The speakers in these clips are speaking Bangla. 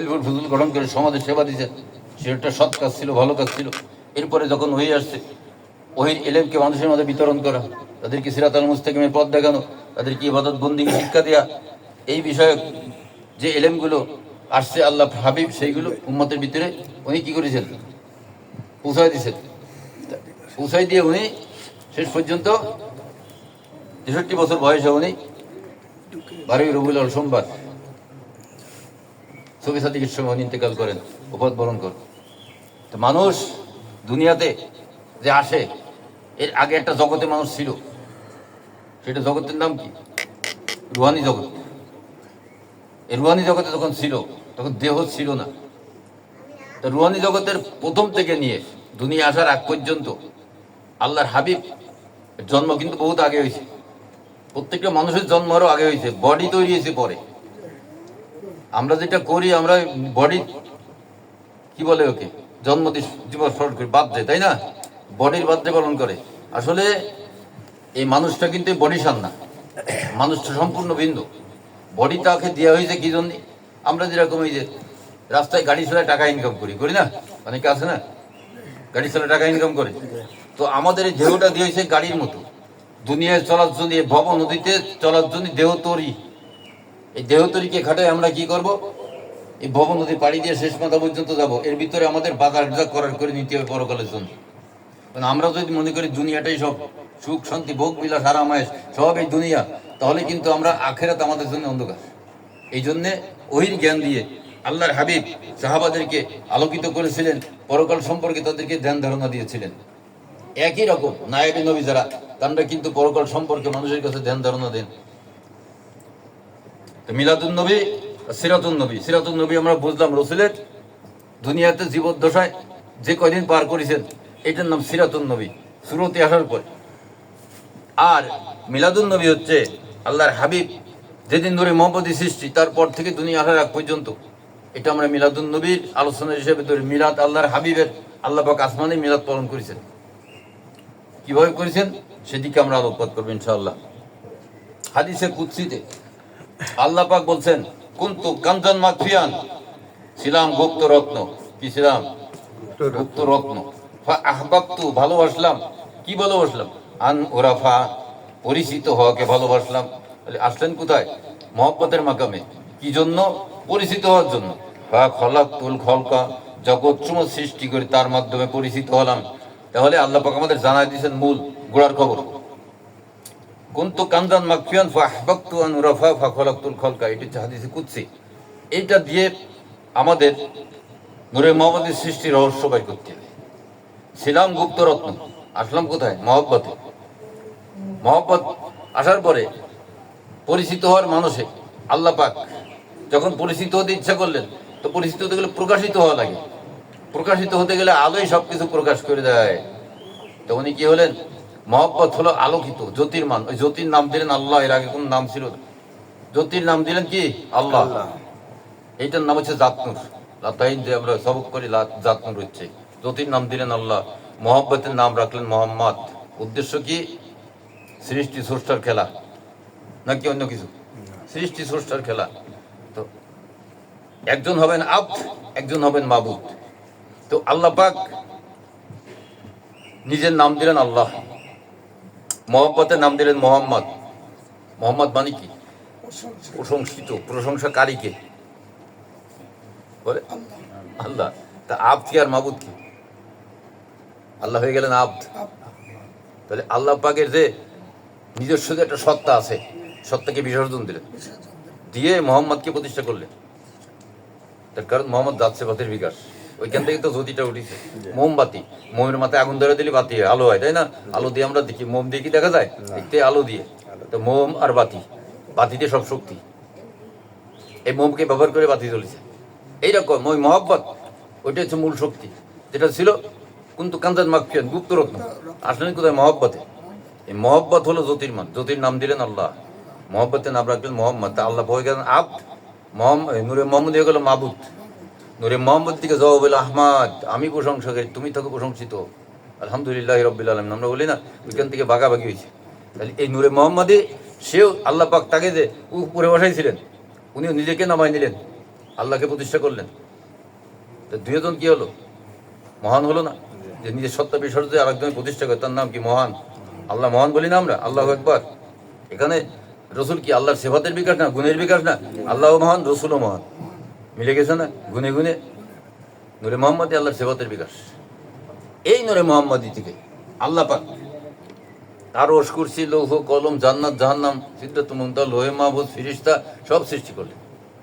ফুজুল গঠন করে সমাজের সেবা দিয়েছেন, সেটা সৎ কাজ ছিল, ভালো কাজ ছিল। এরপরে যখন ওহী আসছে, ওহীর ইলমকে মানুষের মধ্যে বিতরণ করা, তাদেরকে সিরাতাল মুস্তাকিমের পথ দেখানো, তাদেরকে ইবাদত বন্দিকে শিক্ষা দেওয়া, এই বিষয়ে যে ইলমগুলো আসছে আল্লাহ হাবিব, সেইগুলো উম্মতের ভিতরে উনি কি করেছেন, পৌঁছায় দিয়েছেন। পৌঁছায় দিয়ে উনি শেষ পর্যন্ত 63 বছর বয়সে উনি 12ই রবিউল আউয়াল সোমবার ছবি সাদিকের সময় উনি ইন্তেকাল করেন, উপাদ বরণ করেন। তো মানুষ দুনিয়াতে যে আসে, এর আগে একটা জগতে মানুষ ছিল, সেটা জগতের নাম কি? রুহানি জগৎ। এই রুহানি জগতে যখন ছিল তখন দেহ ছিল না। তো রুহানি জগতের প্রথম থেকে নিয়ে দুনিয়া আসার আগ পর্যন্ত আল্লাহর হাবিব জন্ম কিন্তু বহুত আগে হয়েছে। প্রত্যেকটা মানুষের জন্ম আরও আগে হয়েছে, বডি তৈরি হয়েছে পরে। আমরা যেটা করি, আমরা বডি কি বলে ওকে, জন্মদিবস পালন করি, বার্থডে, তাই না? বডির বার্থডে পালন করে। আসলে এই মানুষটা কিন্তু বডি সান না, মানুষটা সম্পূর্ণ ভিন্ন। বডি তাকে দেওয়া হয়েছে কি জন্য? আমরা যেরকম এই যে রাস্তায় গাড়ি চালায় টাকা ইনকাম করি না, অনেকে আছে না গাড়ি চালায় টাকা ইনকাম করে। তো আমাদের এই দেহটা দিয়েছে গাড়ির মতো, দুনিয়ায় চলার জন্য, ভব নদীতে চলার জন্য দেহ তৈরি। এই দেহ তৈরিকে খাটায় আমরা কি করব? এই ভব নদী পাড়ি দিয়ে শেষ মাথা পর্যন্ত যাব। এর ভিতরে আমাদের বাজার করার করে নিতে হবে পরকালের জন্য। কারণ আমরা যদি মনে করি দুনিয়াটাই সব সুখ শান্তি ভোগ বিলাস আরামায়েশ সব এই দুনিয়া, তাহলে কিন্তু আমরা আখেরাত আমাদের জন্য অন্ধকার। এই জন্যে ওহীর জ্ঞান দিয়ে আল্লাহর হাবিব সাহাবাদেরকে আলোকিত করেছিলেন, পরকাল সম্পর্কে তাদেরকে ধ্যান ধারণা দিয়েছিলেন। একই রকম নায়েবে নবী যারা, তারা কিন্তু পরকাল সম্পর্কে মানুষের কাছে ধ্যান ধারণা দেন। তো মিলাদুন নবী, সিরাতুন নবী। সিরাতুন নবী আমরা বুঝলাম রসুলের দুনিয়াতে জীবদ্দশায় যে কয়দিন পার করেছেন, এটার নাম সিরাতুন নবী, সুরতে আসার পর। আর মিলাদুন নবী হচ্ছে আল্লাহর হাবিব যেদিন ধরে মহব্বতী সৃষ্টি, তারপর থেকে দুনিয়া আসার আগ পর্যন্ত, এটা আমরা মিলাদুন নবীর আলোচনা হিসেবে ধরি। মিলাদ আল্লাহর হাবিবের, আল্লাহ পাক আসমানে মিলাদ পালন করেছেন। কিভাবে করেছেন সেদিকে আমরা আলোকপাত করবো ইনশাআল্লাহ। হাদিসে কুদসিতে আল্লাহ পাক বলছেন, কুনতু কানজান মাকফিয়ান, ছিলাম গুপ্ত রত্ন। কি ছিলাম? গুপ্ত রত্ন। ফা আহবাবতু, ভালোবাসলাম। কি ভালোবাসলাম? আন ওরাফা, পরিচিত হওয়াকে ভালোবাসলাম। তাহলে আসলেন কোথায়? মহব্বতের মাকামে। কি জন্য? পরিচিত হওয়ার জন্য। ফা খলাকতুল খলকা, জগৎ সমূহ সৃষ্টি করে তার মাধ্যমে পরিচিত হলাম। তাহলে আল্লাহ পাক আমাদের জানাই দিয়েছেন মূল গোড়ার খবর। কুনতু কানজান মাকফিয়ান ফা আহবাবতু আন ওরাফা ফা খলাকতুল খলকা, এটি হচ্ছে হাদিসে কুদসি। এইটা দিয়ে আমাদের নূরে মুহাম্মদের সৃষ্টির রহস্য বাই করতে হবে। ছিলাম গুপ্ত রত্ন, আসলাম কোথায়? মহব্বতে। মহব্বত আসার পরে পরিচিত হওয়ার মানুষে আল্লাহ পাক যখন পরিচিত হতে ইচ্ছা করলেন, তো পরিচিত হতে গেলে প্রকাশিত হওয়া লাগে। প্রকাশিত হতে গেলে আলোই সবকিছু প্রকাশ করে দেয়। তো উনি কি হলেন? মহব্বত হলো আলোকিত, জ্যোতির্মান। ওই জ্যোতির নাম দিলেন আল্লাহ। এর আগে কোন নাম ছিল না। জ্যোতির নাম দিলেন কি? আল্লাহ। এইটার নাম হচ্ছে জাতনুর। লাতাইন যে আমরা সবক করি, জাতনুর হচ্ছে। জ্যোতির নাম দিলেন আল্লাহ, মহব্বতের নাম রাখলেন মোহাম্মদ। উদ্দেশ্য কি? সৃষ্টি স্রষ্টার খেলা, নাকি অন্য কিছু? সৃষ্টি স্রষ্টার খেলা। তো একজন হবেন আব্দ, একজন হবেন মাবুদ। তো আল্লাহ পাক নিজের নাম দিলেন আল্লাহ, মহব্বতের নাম দিলেন মোহাম্মদ। মোহাম্মদ মানে কি? প্রশংসিত। প্রশংসাকারীকে বলে আল্লাহ। তা আব্দ কি আর মাবুদ কি? আল্লাহ হয়ে গেলেন আব্দ। তাহলে আল্লাহ পাকের যে নিজস্ব যে একটা সত্তা আছে, সত্তাকে বিসর্জন দিলেন, দিয়ে মোহাম্মদকে প্রতিষ্ঠা করলেন। তার কারণ মোহাম্মদ জাত সিফাতের বিকাশ। ওইখান থেকে তো জ্যোতিটা উঠেছে। মোমবাতি, মোমের মাথায় আগুন ধরে দিলে বাতি হয়, আলো হয়, তাই না? আলো দিয়ে আমরা দেখি, মোম দিয়ে কি দেখা যায়? দেখতে আলো দিয়ে। তো মোম আর বাতি, বাতিতে সব শক্তি। এই মোমকে ব্যবহার করে বাতি জ্বলেছে। এইরকম ওই মহব্বত, ওইটা হচ্ছে মূল শক্তি, যেটা ছিল কিন্তু কানজান মাকফিয়ান, গুপ্তরত্ন। আসলেন কোথায়? মহব্বতে। এই মহব্বত হলো জ্যোতির্মান। জ্যোতির নাম দিলেন আল্লাহ, মহব্বতের নাম রাখলেন মোহাম্মদ। তা আল্লাহ হয়ে গেলেন আব্দ, নূরে মোহাম্মদ হয়ে গেল মাবুদ। নূরে মোহাম্মদ থেকে জবাব হলো আহমাদ, আমি প্রশংসা করি, তুমি থাকো প্রশংসিত। আলহামদুলিল্লাহ রাব্বিল আলামিন আমরা বলি না, ওইখান থেকে ভাগাভাগি হয়েছে। তাহলে এই নূরে মোহাম্মদে সেও আল্লাহ পাক তাকে যে উপরে বসাইছিলেন, উনিও নিজেকে নামাই নিলেন আল্লাহকে প্রতিষ্ঠা করলেন। তো দুইজন কি হলো? মহান হলো না? যে নিজের সত্তা বিসর্জে আরেকজনের প্রতিষ্ঠা করে, তার নাম কি? মহান। আল্লাহ মহান বলি না আমরা? আল্লাহু আকবার। এখানে রসুল কি আল্লাহর সিফাতের বিকাশ না, গুণের বিকাশ না? আল্লাহ মহান, রসুলও মহান, মিলে গেছে না? গুনে গুনে নূরে মোহাম্মদী আল্লাহর সিফাতের বিকাশ। এই নূরে মোহাম্মদী থেকে আল্লাহ পাক আরশ, কুরসি, লৌহ, কলম, জান্নাত, জাহান্নাম, সিদরাতুল মুনতাহা, লোহে মাহফুজ, ফেরেশতা সব সৃষ্টি করলেন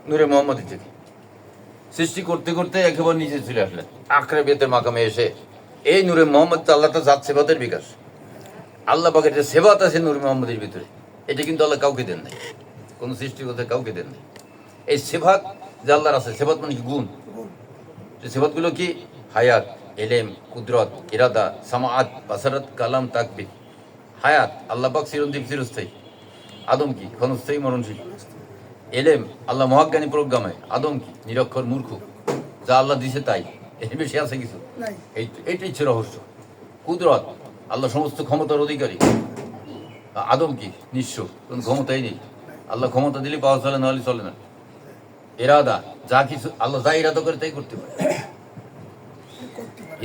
নূরে মোহাম্মদী থেকে। সৃষ্টি করতে করতে একেবারে নিচে চলে আসলেন আখরে বেতের মাকামে এসে। এই নূরে মোহাম্মদ আল্লাহ তো জাত সেবাতের বিকাশ। আল্লাহ পাকের যে সেবাত আছে নূরে মোহাম্মদের ভিতরে, এটা কিন্তু আল্লাহ কাউকে দেন নাই, কোনো সৃষ্টিকর্তা কাউকে দেন নাই। এই সেবাত যে আল্লাহর আছে, সেবাত মানে কি? গুণ। যে সেবাতগুলো কি? হায়াত, এলেম, কুদরত, ইরাদা, সামাআত, বাসারাত, কালাম, তাকবীর। হায়াত, আল্লাহ পাক চিরঞ্জীব, চিরস্থায়ী। আদম কি? ক্ষণস্থায়ী, মরণশীল। এলেম, আল্লাহ মহাজ্ঞানী, প্রজ্ঞাময়। আদম কি? নিরক্ষর, মূর্খ। যা আল্লাহ দিছে তাই, এর বেশি আছে কিছু? এইটাই হচ্ছে রহস্য। কুদরত, আল্লাহ সমস্ত ক্ষমতার অধিকারী। আদম কি? নিঃস্ব, কোনো ক্ষমতাই নেই। আল্লাহ ক্ষমতা দিলে পাওয়া চলে, নাহলে চলে না। ইরাদা, যা কিছু আল্লাহ যা ইরাদা করে তাই করতে পারে।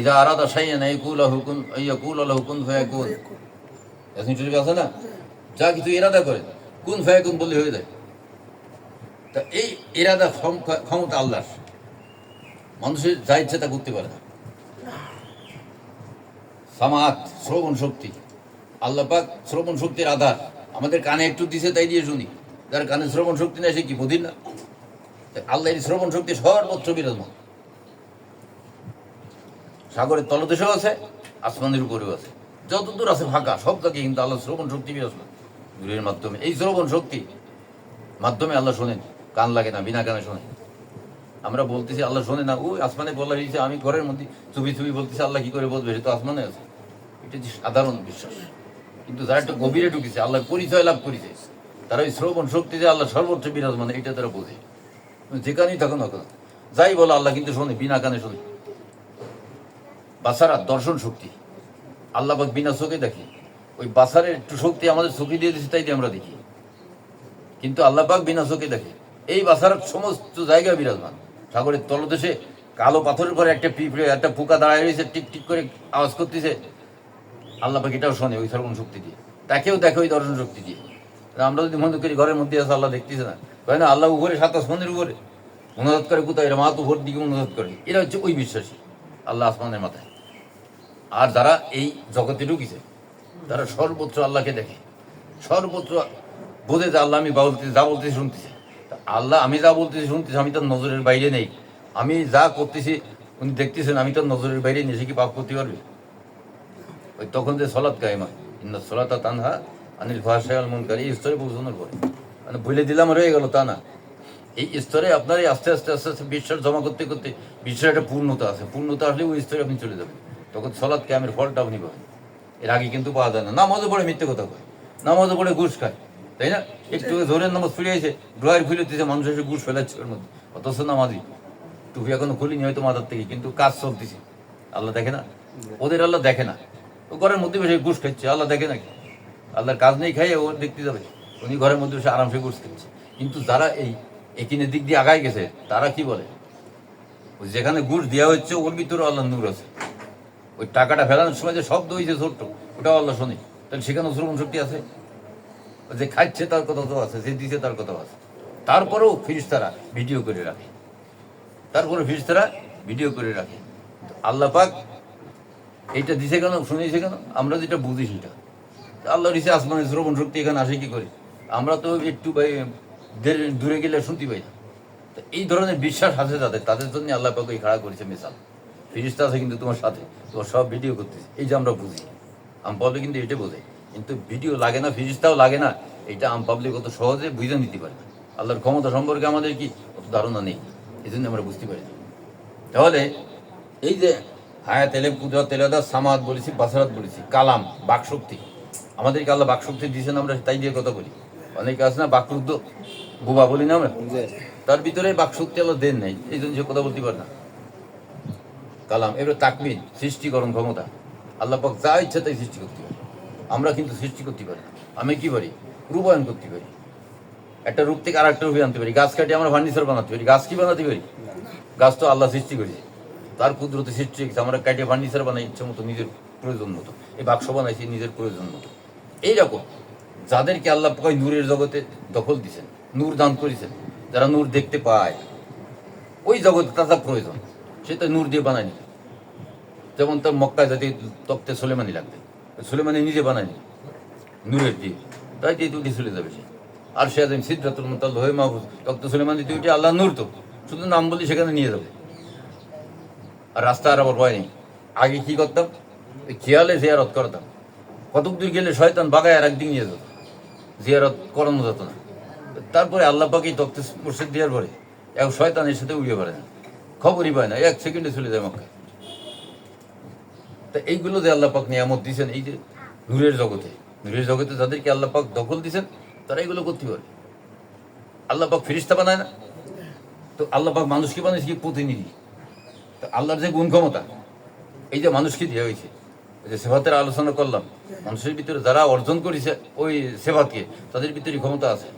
ইদা আরাদা শাইআন ইয়াকুলু কুন ইয়াকুলু লাহু কুন ফায়াকুন। এখন শরীফ আছে না? যা কিছু ইরাদা করে কুন ফায়াকুন বললে হয়ে যায়। তা এই ইরাদা ক্ষমতা আল্লাহর, মানুষের যা ইচ্ছে তা করতে পারে না। সামাত, শ্রবণ শক্তি, আল্লাহ পাক শ্রবণ শক্তির আধার। আমাদের কানে একটু দিছে তাই দিয়ে শুনি। যার কানে শ্রবণ শক্তি নেই সে কি বধির না? আল্লাহ এই শ্রবণ শক্তি সর্বত্র বিরাজমান। সাগরের তলদেশেও আছে, আসমানের উপরেও আছে, যতদূর আছে ফাঁকা সব জায়গায় কিন্তু আল্লাহ শ্রবণ শক্তি বিরাজমান নূরের মাধ্যমে। এই শ্রবণ শক্তি মাধ্যমে আল্লাহ শোনেন, কান লাগে না, বিনা কানে শোনে। আমরা বলতেছি আল্লাহ শোনে না, ওই আসমানে বলা হয়েছে, আমি ঘরের মধ্যে চুপি চুপি বলতেছি, আল্লাহ কি করে বলবে? সে তো আসমানে আছে। এটা যে সাধারণ বিশ্বাস। কিন্তু যারা একটু গভীরে ঢুকেছে, আল্লাহর পরিচয় লাভ করেছে, তারা ওই শ্রবণ শক্তি যে আল্লাহ সর্বোচ্চ বিরাজমান, এটা তারা বোঝে। যেখানেই থাকো না কেন, যাই বলো আল্লাহ কিন্তু শোনে, বিনা কানে শোনে। বাসারা, দর্শন শক্তি, আল্লাহ পাক বিনা চোখে দেখি। ওই বাসারের একটু শক্তি আমাদের চোখে দিয়ে দিচ্ছে, তাই দিয়ে আমরা দেখি। কিন্তু আল্লাহ পাক বিনা চোখে দেখে। এই বাসার সমস্ত জায়গায় বিরাজমান। সাগরের তলদেশে কালো পাথরের পরে একটা পিঁপড়ে, একটা পোকা দাঁড়ায় রয়েছে, টিক টিক করে আওয়াজ করতেছে। আল্লাহ পাক এটাও শোনে ওই শ্রবণ শক্তি দিয়ে। তাকেও দেখে ওই দর্শন শক্তি দিয়ে। আমরা যদি মনে করি ঘরের মধ্যে আছে আল্লাহ দেখতেছে না, হয় না? আল্লাহ উপরে, সাত আসমানের উপরে মনোজাত করে কোথায়? এরা মাত উপর দিকে মনোজাত করে। এরা হচ্ছে ওই বিশ্বাসী, আল্লাহ আসমানের মাথায়। আর যারা এই জগতে ঢুকিছে, তারা সর্বত্র আল্লাহকে দেখে, সর্বত্র বোঝে যে আল্লাহ আমি যা বলতেছি শুনতেছি। আল্লাহ আমি যা বলতেছি শুনতেছি, আমি তার নজরের বাইরে নেই। আমি যা করতেছি উনি দেখতেছেন, আমি তার নজরের বাইরে নিয়ে, সে কি পাপ করতে পারবে? ওই তখন যে সলাৎ কায়েমা, ইন্না সলাতা তানহা আনিল ফাহশাই ওয়াল মুনকার, এই স্তরে পৌঁছানোর পরে, মানে বলে দিলাম রয়ে গেল তা না। এই স্তরে আপনার এই আস্তে আস্তে আস্তে আস্তে বিশ্বাস জমা করতে করতে বিশ্বাসের একটা পূর্ণতা আছে। পূর্ণতা আসলে ওই স্তরে আপনি চলে যাবেন, তখন সলাৎ কায়েমের ফলটা আপনি পাবেন। এর আগে কিন্তু পাওয়া যায় না। নামাজও পড়ে মিথ্যে কথা কয়, নামাজও পড়ে ঘুষ খায়, তাই না? একটু জোরের নামাজ ফিরে এসে ড্রয়ার খুলে দিয়েছে, মানুষ এসে ঘুষ ফেলাচ্ছে ওর মধ্যে, অথচ নামাজি টুপি এখনো খুলিনি হয়তো মাথার থেকে, কিন্তু কাজ চলতেছে। আল্লাহ দেখে না? ওদের আল্লাহ দেখে না। ও ঘরের মধ্যে বসে ঘুষ খাচ্ছে, আল্লাহ দেখে নাকি? আল্লাহর কাজ নেই, খাইয়ে ও দেখতে যাবে? উনি ঘরের মধ্যে বসে আরামসে ঘুষ খাচ্ছে। কিন্তু যারা এই একিনের দিক দিয়ে আগায় গেছে, তারা কি বলে? ওই যেখানে ঘুষ দেওয়া হচ্ছে ওর ভিতরে আল্লাহ নূর আছে। ওই টাকাটা ফেলানোর সময় যে শব্দ হয়েছে ছোট্ট, ওটাও আল্লাহ শোনে। তাহলে সেখানেও শ্রবণ শক্তি আছে। যে খাচ্ছে তার কথা তো আছে, যে দিচ্ছে তার কথাও আছে। তারপরেও ফেরেশতারা ভিডিও করে রাখে, তারপরে ফেরেশতারা ভিডিও করে রাখে। আল্লাহ পাক এইটা দিছে কেন, শুনেছে কেন? আমরা যেটা বুঝি সেটা। আল্লাহর ইচ্ছে আসমানের শ্রবণ শক্তি এখানে আসে কি করে? আমরা তো একটু দূরে গেলে শুনতে পাই না। তো এই ধরনের বিশ্বাস আছে যাদের, তাদের জন্য আল্লাহ পাক খাড়া করেছে মিসাল। ফেরেশতা আছে কিন্তু তোমার সাথে, তোমার সব ভিডিও করতেছে। এই যে আমরা বুঝি, আম পাবলিক কিন্তু এটা বোঝে, কিন্তু ভিডিও লাগে না, ফেরেশতাও লাগে না। এটা আম পাবলিক অত সহজে বুঝে নিতে পারে না। আল্লাহর ক্ষমতা সম্পর্কে আমাদের কি অত ধারণা নেই, এই জন্য আমরা বুঝতে পারি না। তাহলে এই যে হায়াত, এলেম, কুদরত, ইরাদা, সামাদ বলেছি, বাসারাত বলেছি, কালাম, বাকশক্তি, আমাদেরকে আল্লাহ বাকশক্তি দিয়েছেন, আমরা তাই দিয়ে কথা বলি। অনেকে আছে না বাকরুদ্ধ, বোবা বলি না আমরা, তার ভিতরে বাকশক্তি আল্লাহ দেন নাই, এই জন্য সে কথা বলতে পারে না। কালাম, এবার তাকমিল, সৃষ্টিকরণ ক্ষমতা, আল্লাহ পাক যা ইচ্ছা তাই সৃষ্টি করতে পারে। আমরা কিন্তু সৃষ্টি করতে পারি না। আমি কি পারি? রূপায়ণ করতে পারি। একটা রূপ থেকে আর একটা রূপে আনতে পারি। গাছ কাটিয়ে আমরা ফার্নিচার বানাতে পারি। গাছ কি বানাতে পারি? গাছ তো আল্লাহ সৃষ্টি করেছে, তার কুদরতে সৃষ্টি হয়েছে। আমরা কাটিয়ে ফার্নিচার বানাই ইচ্ছে মতো, নিজের প্রয়োজন মতো। এই বাক্স বানাইছি নিজের প্রয়োজন মতো। এইরকম যাদেরকে আল্লাহ পাক নূরের জগতে দখল দিয়েছেন, নূর দান করেছেন, যারা নূর দেখতে পায়, ওই জগতে তার প্রয়োজন, সে তো নূর দিয়ে বানায়নি। যেমন তার মক্কায় যদি তক্তে সুলেমানি লাগবে, সুলেমানি নিজে বানায়নি, নূরের দিয়ে, তাই দিয়ে দুটি চলে যাবে সে। আর সে আজম সিদ্ধাতুল মুনতাহা লোহে মাহফুজ, তক্তে সুলেমানি দুইটি আল্লাহ নূর, তো শুধু নাম বলি সেখানে নিয়ে যাবে। আর রাস্তা আর আবার হয় নেই। আগে কি করতাম, খেয়ালে জিয়ারত করতাম, কতক দূর গেলে শয়তান বাগায় আর একদিন নিয়ে যেত, জিয়ারত করানো যেত না। তারপরে আল্লাহ পাকেই তক্তে মুর্শিদ দেওয়ার পরে এক শয়তানের সাথে উড়িয়ে পারে না, খবরই পায় না, 1 সেকেন্ডে চলে যায় মক্কা। তা এইগুলো যে আল্লাহ পাক নিয়ামত দিয়েছেন, এই যে নূরের জগতে, নূরের জগতে যাদেরকে আল্লাহ পাক দখল দিয়েছেন, তারা এগুলো করতে পারে। আল্লাহ পাক ফেরেশতা বানায় না, তো আল্লাহ পাক মানুষকে বানিয়েছে কি প্রতিনিধি। তো আল্লাহর যে গুণ ক্ষমতা, এই যে মানুষকে দেওয়া হয়েছে, যে সেবাতের আলোচনা করলাম, মানুষের ভিতরে যারা অর্জন করেছে ওই সেবাকে, তাদের ভিতরে ক্ষমতা আছে।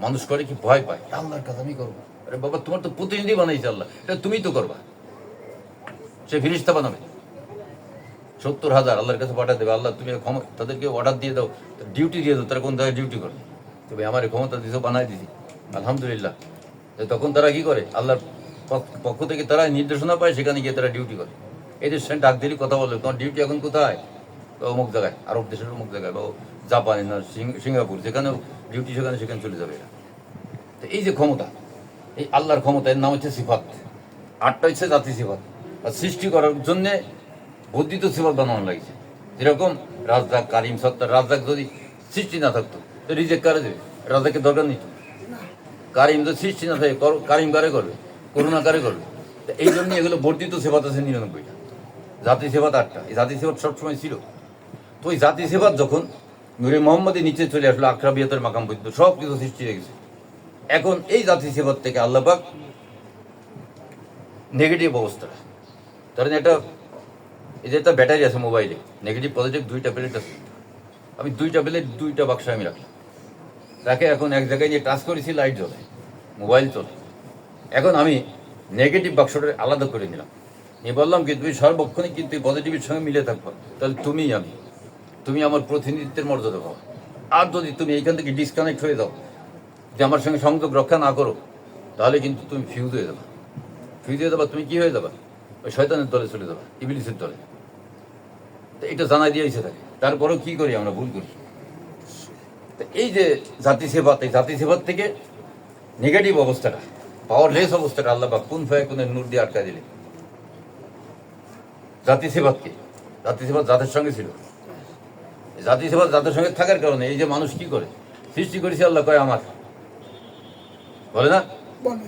মানুষ করে কি ভয় পায়, আল্লাহর কাজ আমি করবো। আরে বাবা, তোমার তো প্রতিনিধি বানাইছে আল্লাহ, এটা তুমি তো করবা। সে ফেরেশতা বানাবে 70,000 আল্লাহর কাছে পাঠা দেবে। আল্লাহ তুমি তাদেরকে অর্ডার দিয়ে দাও, ডিউটি দিয়ে দাও, তারা কোন জায়গায় ডিউটি করবে। তবে আমার ক্ষমতা দিয়েছে, বানাই দিছি, আলহামদুলিল্লাহ। তখন তারা কি করে, আল্লাহর পক্ষ থেকে তারা নির্দেশনা পায়, সেখানে গিয়ে তারা ডিউটি করে। এদের সঙ্গে ডাক দিলে কথা বলে, তোমার ডিউটি এখন কোথায়? অমুক জায়গায়, আরব দেশের অমুক জায়গায়, বা জাপানে না সিঙ্গাপুর, যেখানে ডিউটি সেখানে চলে যাবে এরা। তো এই যে ক্ষমতা, এই আল্লাহর ক্ষমতা, এর নাম হচ্ছে সিফাত। 8টা হচ্ছে জাতি সিফাত। আর সৃষ্টি করার জন্যে বর্ধিত সিফাত বানানো লাগছে। যেরকম রাজ্জাক, কারিম, সত্তার। রাজ্জাক যদি সৃষ্টি না থাকতো তো রিজেক্ট কারে দেবে? রাজ্জাকের দরকার নেই। কারিম যদি সৃষ্টি না থাকে, কারিম কারে করবে? করুণা কারে করবে? তো এই জন্য এগুলো বর্ধিত সেবাত আছে 99টা। জাতি সেবাত 8টা। এই জাতি সেবাত সবসময় ছিল। তো ওই জাতি সেবাত যখন নূরে মোহাম্মদের নিচে চলে আসলো, আকরাবিয়াতের মাকাম পর্যন্ত সব কিছু সৃষ্টি হয়ে গেছে। এখন এই জাতি সেবাত থেকে আল্লাহ পাক নেগেটিভ অবস্থা, ধরেন এই যে একটা ব্যাটারি আছে মোবাইলে, নেগেটিভ পজিটিভ 2টা প্লেট আছে। আমি 2টা প্লেট 2টা বাক্সে আমি রাখলাম, তাকে এখন এক জায়গায় নিয়ে টাচ করেছি, লাইট জ্বলে, মোবাইল চলে। এখন আমি নেগেটিভ বাক্সটা আলাদা করে নিলাম, নিয়ে বললাম কি তুমি সর্বক্ষণই কিন্তু পজিটিভের সঙ্গে মিলে থাকবো, তাহলে তুমি আমার প্রতিনিধিত্বের মর্যাদা পাবো। আর যদি তুমি এইখান থেকে ডিসকানেক্ট হয়ে যাও, যে আমার সঙ্গে সংযোগ রক্ষা না করো, তাহলে কিন্তু তুমি ফিউজ হয়ে যাবে। তুমি কি হয়ে যাবে? ওই শয়তানের দলে চলে যাবে, ইবলিসের দলে। তো এটা জানাই দিয়েছে তাকে। তারপরেও কি করি আমরা, ভুল করি। তো এই যে জাতি সেবাত, এই জাতি সেবাত থেকে নেগেটিভ অবস্থাটা, পাওয়ারলেস অবস্থাটা আল্লাহ পাক কুন ফায়াকুনের নূর দিয়ে আটকা দিলেন জাতি সেবাতকে। জাতি সেবাত জাতের সঙ্গে ছিল। জাতি সেবাত জাতের সঙ্গে থাকার কারণে এই যে মানুষ কি করে, সৃষ্টি করেছে আল্লাহ, কয় আমার, বলে না?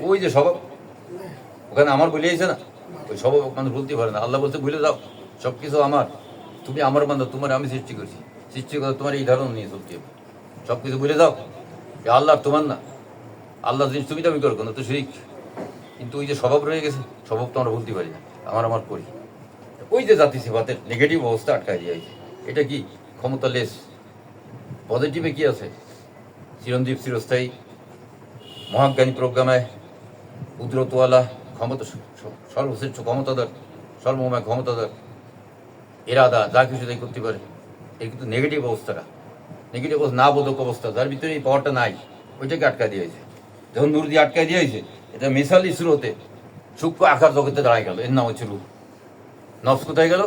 ওই যে স্বভাব, ওখানে আমার বলিয়েছে না, ওই স্বভাব মানুষ বলতে পারে না। আল্লাহ বলতে ভুলে যাও, সব কিছু আমার, তুমি আমার বান্দা, তোমার আমি সৃষ্টি করছি, সৃষ্টি করে তোমার এই ধারণা নিয়ে চলতে হবে। সব কিছু ভুলে যাও, আল্লাহ তোমার না, আল্লাহ জিনিস তুমি দাবি করো না, তো শিরিক। কিন্তু ওই যে স্বভাব রয়ে গেছে, স্বভাব তো আমরা বলতে পারি না, আমার করি। ওই যে জাতি সেবাতের নেগেটিভ অবস্থা আটকায় দিয়েছে। এটা কি ক্ষমতা লেস। পজিটিভে কি আছে? চিরঞ্জীব, চিরস্থায়ী, মহাজ্ঞানী, প্রজ্ঞাময়, উদ্রতওয়ালা, ক্ষমতা, সর্বশ্রেষ্ঠ ক্ষমতাদার, সর্বময় ক্ষমতাদার, এরাদা, যা কিছু তাই করতে পারে। এই কিন্তু নেগেটিভ অবস্থাটা, নেগেটিভ অবস্থা, না বোধক অবস্থা, যার ভিতরে এই পাওয়ারটা নাই, ওইটাকে আটকায় দিয়েছে। যখন নূর দিয়ে আটকায় দিয়েছে, এটা মিসালি শুরুতে সূক্ষ্ম আকার জগতে দাঁড়ায় গেল, এর নাম হচ্ছে রূহ। নফস কোথায় গেল?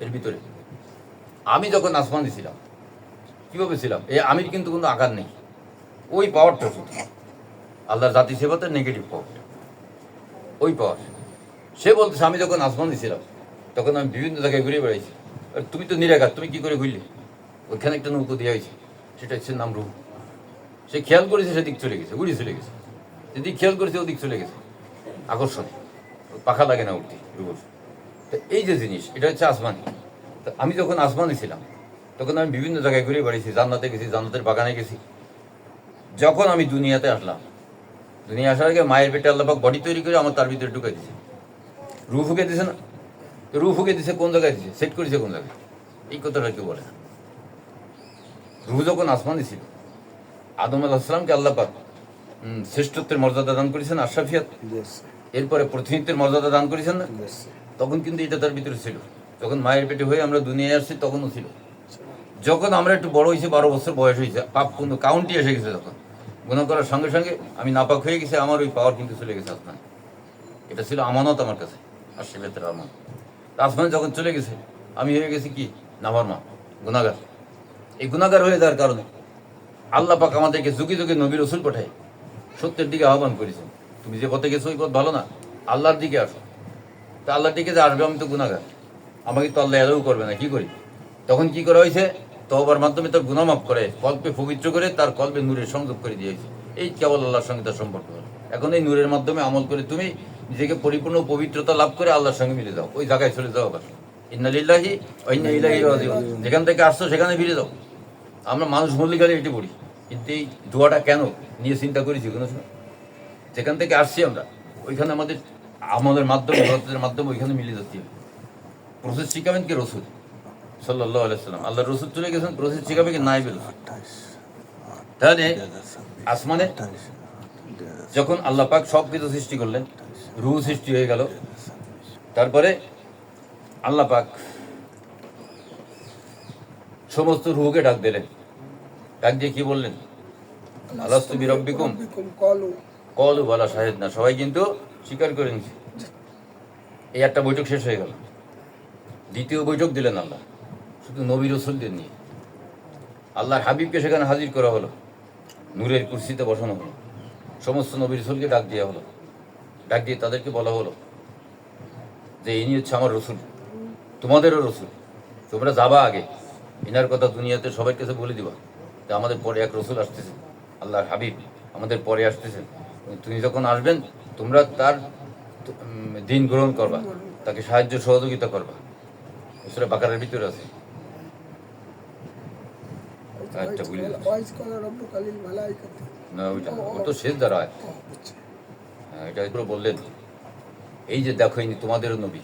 এর ভিতরে। আমি যখন আসমানে ছিলাম, কীভাবে ছিলাম? এই আমির কিন্তু কোনো আকার নেই, ওই পাওয়ারটা শুধু আল্লাহর জাতি সেবাতে নেগেটিভ পাওয়ারটা, ওই পাওয়ার। সে বলতেছে আমি যখন আসমানে ছিলাম, তখন আমি বিভিন্ন জায়গায় ঘুরে বেড়াইছি। আর তুমি তো নিরাকার, তুমি কি করে ঘুরলে? ওইখানে একটা নৌকো দেওয়া হয়েছে, সেটা হচ্ছে নাম রূহ। সে খেয়াল করেছে, সেদিক চলে গেছে, উড়িয়ে চলে গেছে। যেদিক খেয়াল করেছে ওদিক চলে গেছে, আকর্ষণে, পাখা লাগে না উঠতে রূহ। তো এই যে জিনিস, এটা হচ্ছে আসমানি। তো আমি যখন আসমানে ছিলাম, তখন আমি বিভিন্ন জায়গায় ঘুরে বেড়েছি, জান্নাতে গেছি, জান্নাতের বাগানে গেছি। যখন আমি দুনিয়াতে আসলাম, দুনিয়া আসার আগে মায়ের পেটে আল্লাহ পাক বডি তৈরি করে আমার তার ভিতরে ঢুকাই দিয়েছে, রূহ ফুকে দিছে না? রূহ ফুকে দিছে কোন জায়গায় দিছে, সেট করেছে কোন জায়গায়? এই কথাটা কেউ বলে না। রূহ যখন আসমানে ছিল, আদম আলাইহিস সালামকে আল্লাহ পাক শ্রেষ্ঠত্বের মর্যাদা দান করেছেন, আশরাফিয়াত। এরপরে প্রতিনিধিত্বের মর্যাদা দান করেছেন না? তখন কিন্তু এটা তার ভিতরে ছিল। যখন মায়ের পেটে হয়ে আমরা দুনিয়ায় আসছি তখনও ছিল। যখন আমরা একটু বড় হয়েছি, 12 বছর বয়স হয়েছে, পাপ কিন্তু কাউন্টি এসে গেছে, তখন গুনাহ করার সঙ্গে সঙ্গে আমি নাপাক হয়ে গেছি, আমার ওই পাওয়ার কিন্তু চলে গেছে আসমানে। এটা ছিল আমানত আমার কাছে, আশরাফিয়াতের আমানত। আসমানে যখন চলে গেছে, আমি হয়ে গেছি কি নাফরমান, গুনাহগার। এই গুনাহগার হয়ে যাওয়ার কারণে আল্লাহ পাক আমাদেরকে যুগে যুগে নবী রাসূল পাঠায় সত্যের দিকে আহ্বান করেছেন। তুমি যে পথে গেছো ওই পথ ভালো না, আল্লাহর দিকে আসো। তা আল্লাহর দিকে যে আসবে, আমি তো গুনাহগার, আমাকে তো আল্লাহ এলাও করবে না, কি করি? তখন কি করা হয়েছে? তওবার মাধ্যমে তার গুনাহ মাফ করে, কল্পে পবিত্র করে, তার কল্পে নূরের সংযোগ করে দিয়েছে। এই কেবল আল্লাহর সঙ্গে তার সম্পর্ক হলো। এখন এই নূরের মাধ্যমে আমল করে তুমি নিজেকে পরিপূর্ণ পবিত্রতা লাভ করে আল্লাহর সঙ্গে মিলে যাও, ওই জায়গায় চলে যাও। আবার ইন্না লিল্লাহি ওয়া ইন্না ইলাইহি রাজিউন, যেখান থেকে আসছো সেখানে ফিরে যাও। আমরা মানুষ মল্লিকালে এটি পড়ি, কিন্তু এই দোয়াটা কেন নিয়ে চিন্তা করেছি কোনো সময়? যেখান থেকে আসছি আমরা, ওইখানে আমাদের আমলের মাধ্যমে, ইবাদতের মাধ্যমে ওইখানে মিলে যাচ্ছি। প্রসেস শিখাবেন কে? রসুল সাল্লাল্লাহু আলাইহি সাল্লাম। আল্লাহ রসুল চলে গেছেন, প্রসেস শিখাবে কি? নাইবে রসুল। তাহলে আসমানে যখন আল্লাহ পাক সব কিছু সৃষ্টি করলেন, রূহ সৃষ্টি হয়ে গেল, তারপরে আল্লাহ পাক সমস্ত রূহকে ডাক দিলেন। ডাক দিয়ে কি বললেন? আলাস্তু বিরাব্বিকুম কলু বালা শাহিদনা। সবাই কিন্তু স্বীকার করে নিছে। এই একটা বৈঠক শেষ হয়ে গেল। দ্বিতীয় বৈঠক দিলেন আল্লাহ, শুধু নবী রাসূলদের নিয়ে। আল্লাহর হাবিবকে সেখানে হাজির করা হলো, নূরের কুরসিতে বসানো হলো, সমস্ত নবী রাসূলকে ডাক দেওয়া হলো। ডাক দিয়ে তাদেরকে বলা হলো যে ইনি হচ্ছে আমার রসুল, তোমাদেরও রসুল। তোমরা যাবা আগে, ইনার কথা দুনিয়াতে সবার কাছে বলে দিবা যে আমাদের পরে এক রসুল আসতেছেন, আল্লাহর হাবিব আমাদের পরে আসতেছেন। তুমি যখন আসবেন, তোমরা তার দিন গ্রহণ করবা, তাকে সাহায্য সহযোগিতা করবা। সূরা বাকারার ভিতরে আছে। আচ্ছা, ভুলে গেছি। না, ওইটা ও তো শেষ দ্বারা। হ্যাঁ, এটা পুরো বললেন, এই যে দেখো ইনি তোমাদেরও নবী,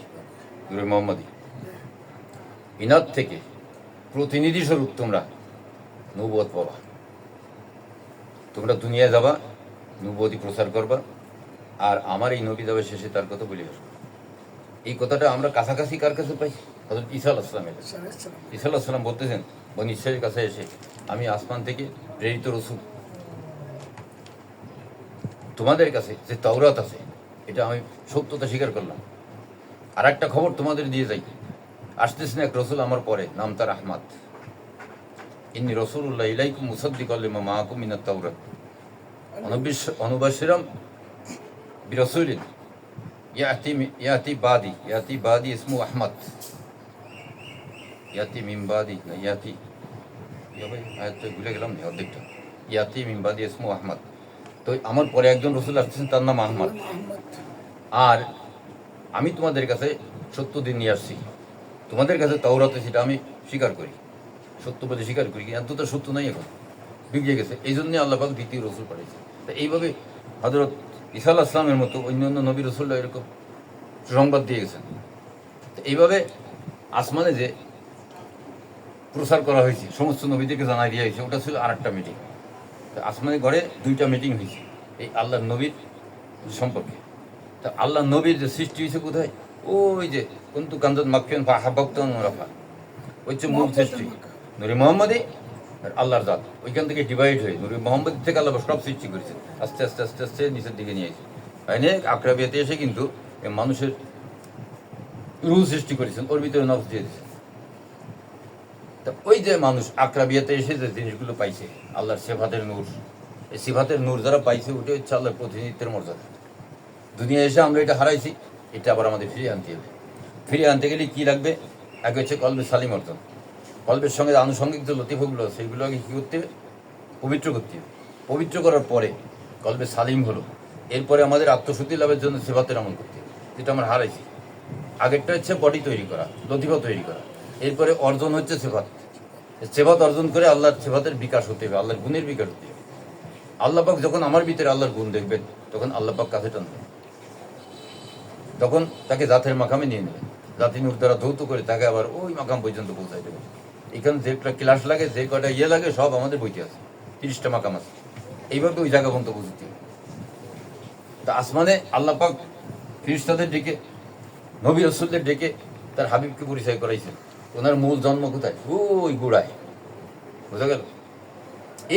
নূরে মুহাম্মদী। ইনার থেকে প্রতিনিধি স্বরূপ তোমরা নবুয়ত পাবা। তোমরা দুনিয়ায় যাবা, নবুয়তি প্রচার করবা, আর আমার এই নবী যাবে শেষে, তার কথা বলে আসবো। এই কথাটা আমরা কাছাকাছি কার কাছে পাই? হযরত ঈসা আলাইহিস সালামের কাছে। ঈসা আলাইহিস সালাম বলতেছেন বনী ইসরাঈলের কাছে এসে, আমি আসমান থেকে প্রেরিত রসূল, তোমাদের কাছে যে তাওরাত আছে এটা আমি সত্যতা স্বীকার করলাম। আর একটা খবর তোমাদের দিয়ে যাই, আসতেছেন এক রসুল আমার পরে, নাম তার আহমদ। ইন্নী রাসূলুল্লাহ ইলাইকুম মুসাদ্দিকাল লিমা মাআকুম মিনাত তাওরাত অনুবাশিরাম বিরাসূলিন ইয়াতি বাদি ইসমু আহমদ। ইয়াতি মিন বাদি, না ইয়াতি, ভাই আয়াতটা ভুলে গেলাম না অর্ধেকটা। ইয়াতি মিন বাদি ইসমু আহমদ। তো আমার পরে একজন রসুল আসতেছেন, তার নাম আহমদ। আর আমি তোমাদের কাছে সত্য দিন নিয়ে আসছি, তোমাদের কাছে তাওরাত সেটা আমি স্বীকার করি, সত্য বলে স্বীকার করি। এত তো সত্য নাই, এখন বিগড়ে গেছে। এই জন্যে আল্লাহ পাক দ্বিতীয় রসুল পাঠিয়েছে। তো এইভাবে হযরত ঈসা আলাইহিস সালামের মতো অন্যান্য নবী রসুলরা এরকম সংবাদ দিয়ে গেছেন। তো এইভাবে আসমানে যে প্রচার করা হয়েছে, সমস্ত নবীদেরকে জানাই দেওয়া হয়েছে, ওটা ছিল আর একটা মিটিং। আসমানে ঘরে দুইটা মিটিং হয়েছে এই আল্লাহর নবীর সম্পর্কে। তা আল্লাহ নবীর যে সৃষ্টি হয়েছে কোথায়? ওই যে কুনতু কানজান মাকফিয়ান ফাহাব্বাতুন রাফা, ওই যে মূল সৃষ্টি নূরে মুহাম্মদী আর আল্লাহর জাত। ওইখান থেকে ডিভাইড হয়ে নূরে মুহাম্মদী থেকে আল্লাহ সব সৃষ্টি করেছে, আস্তে আস্তে আস্তে আস্তে নিচের দিকে নিয়ে এসে তাইনে আকরাবিয়াতে এসে কিন্তু মানুষের রূহ সৃষ্টি করেছেন, ওর ভিতরে নফস দিয়ে দিয়েছেন। তা ওই যে মানুষ আকরাবিয়াতে এসে যে জিনিসগুলো পাইছে, আল্লাহর সিফাতের নূর, এই সিফাতের নূর যারা পাইছে, ওটা হচ্ছে আল্লাহর প্রতিনিধিত্বের মর্যাদা। দুনিয়া এসে আমরা এটা হারাইছি, এটা আবার আমাদের ফিরিয়ে আনতে হবে। ফিরিয়ে আনতে গেলে কী লাগবে? আগে হচ্ছে কলবে সালিম অর্জন। কলবের সঙ্গে আনুষঙ্গিক যে লতিফগুলো, সেইগুলো আগে কী করতে হবে? পবিত্র করতে হবে। পবিত্র করার পরে কলবে সালিম হলো, এরপরে আমাদের আত্মশুদ্ধি লাভের জন্য সিফাতের আমল করতে হবে, যেটা আমরা হারাইছি। আগেরটা হচ্ছে বডি তৈরি করা, লতিফা তৈরি করা, এরপরে অর্জন হচ্ছে সিফাত। সিফাত অর্জন করে আল্লাহর সিফাতের বিকাশ হতে হবে, আল্লাহর গুণের বিকাশ হতে হবে। আল্লাহ পাক যখন আমার ভিতরে আল্লাহর গুণ দেখবেন, তখন আল্লাহ পাক কাছে টানবেন, তখন তাকে জাতের মাকামে নিয়ে নেবেন। জাতি নূর দ্বারা ধৌত করে তাকে আবার ওই মাকাম পর্যন্ত পৌঁছাই দেবেন। এখানে যে একটা ক্লাস লাগে, যে কটা লাগে, সব আমাদের বইতে আছে, 30টা মাকাম আছে। এইভাবে ওই জায়গা পর্যন্ত পৌঁছতে হবে। তা আসমানে আল্লাহ পাক ফিরিস্তাদের ডেকে নবী রসুলদের ডেকে তার হাবিবকে পরিচয় করাইছেন। ওনার মূল জন্ম কোথায়? ওই গোড়ায়, বোঝা গেল?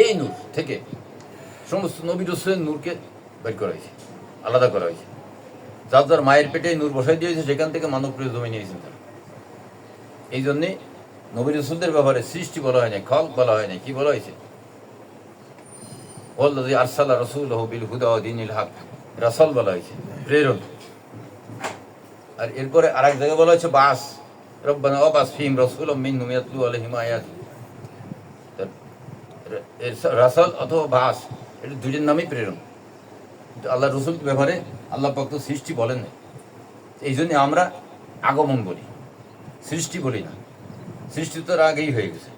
এই নূর থেকে সমস্ত নবী রসুলের নূরকে বের করা হয়েছে, আলাদা করা হয়েছে। যার যার মায়ের পেটে নূর বসাই দিয়েছে, সেখান থেকে মানব প্রিয় জমে নিয়েছেন তারা। এই জন্যে নবী রসুলদের ব্যাপারে সৃষ্টি বলা হয় নাই, খলক বলা হয় নাই, কি বলা হয়েছে? ওয়াল্লাযী আরসালা রাসূলাহু বিল হুদা ওয়া দীনিল হক, রাসূল বলা হয়েছে, প্রেরণ। আর এরপরে আরেক জায়গায় বলা হয়েছে বাস, রব্বানা ওয়াবাস ফীহিম রাসূলাম মিনহুম ইয়াতলু আলাইহিম আয়াতিক। রাসূল অথবা বাস, এটা দুইটার নামই প্রেরণ। আল্লাহ রসুল ব্যাপারে আল্লাহ পাক তো সৃষ্টি বলেন না। এই জন্য আমরা আগমন বলি, সৃষ্টি বলি না। সৃষ্টি তো আগেই হয়ে গেছে,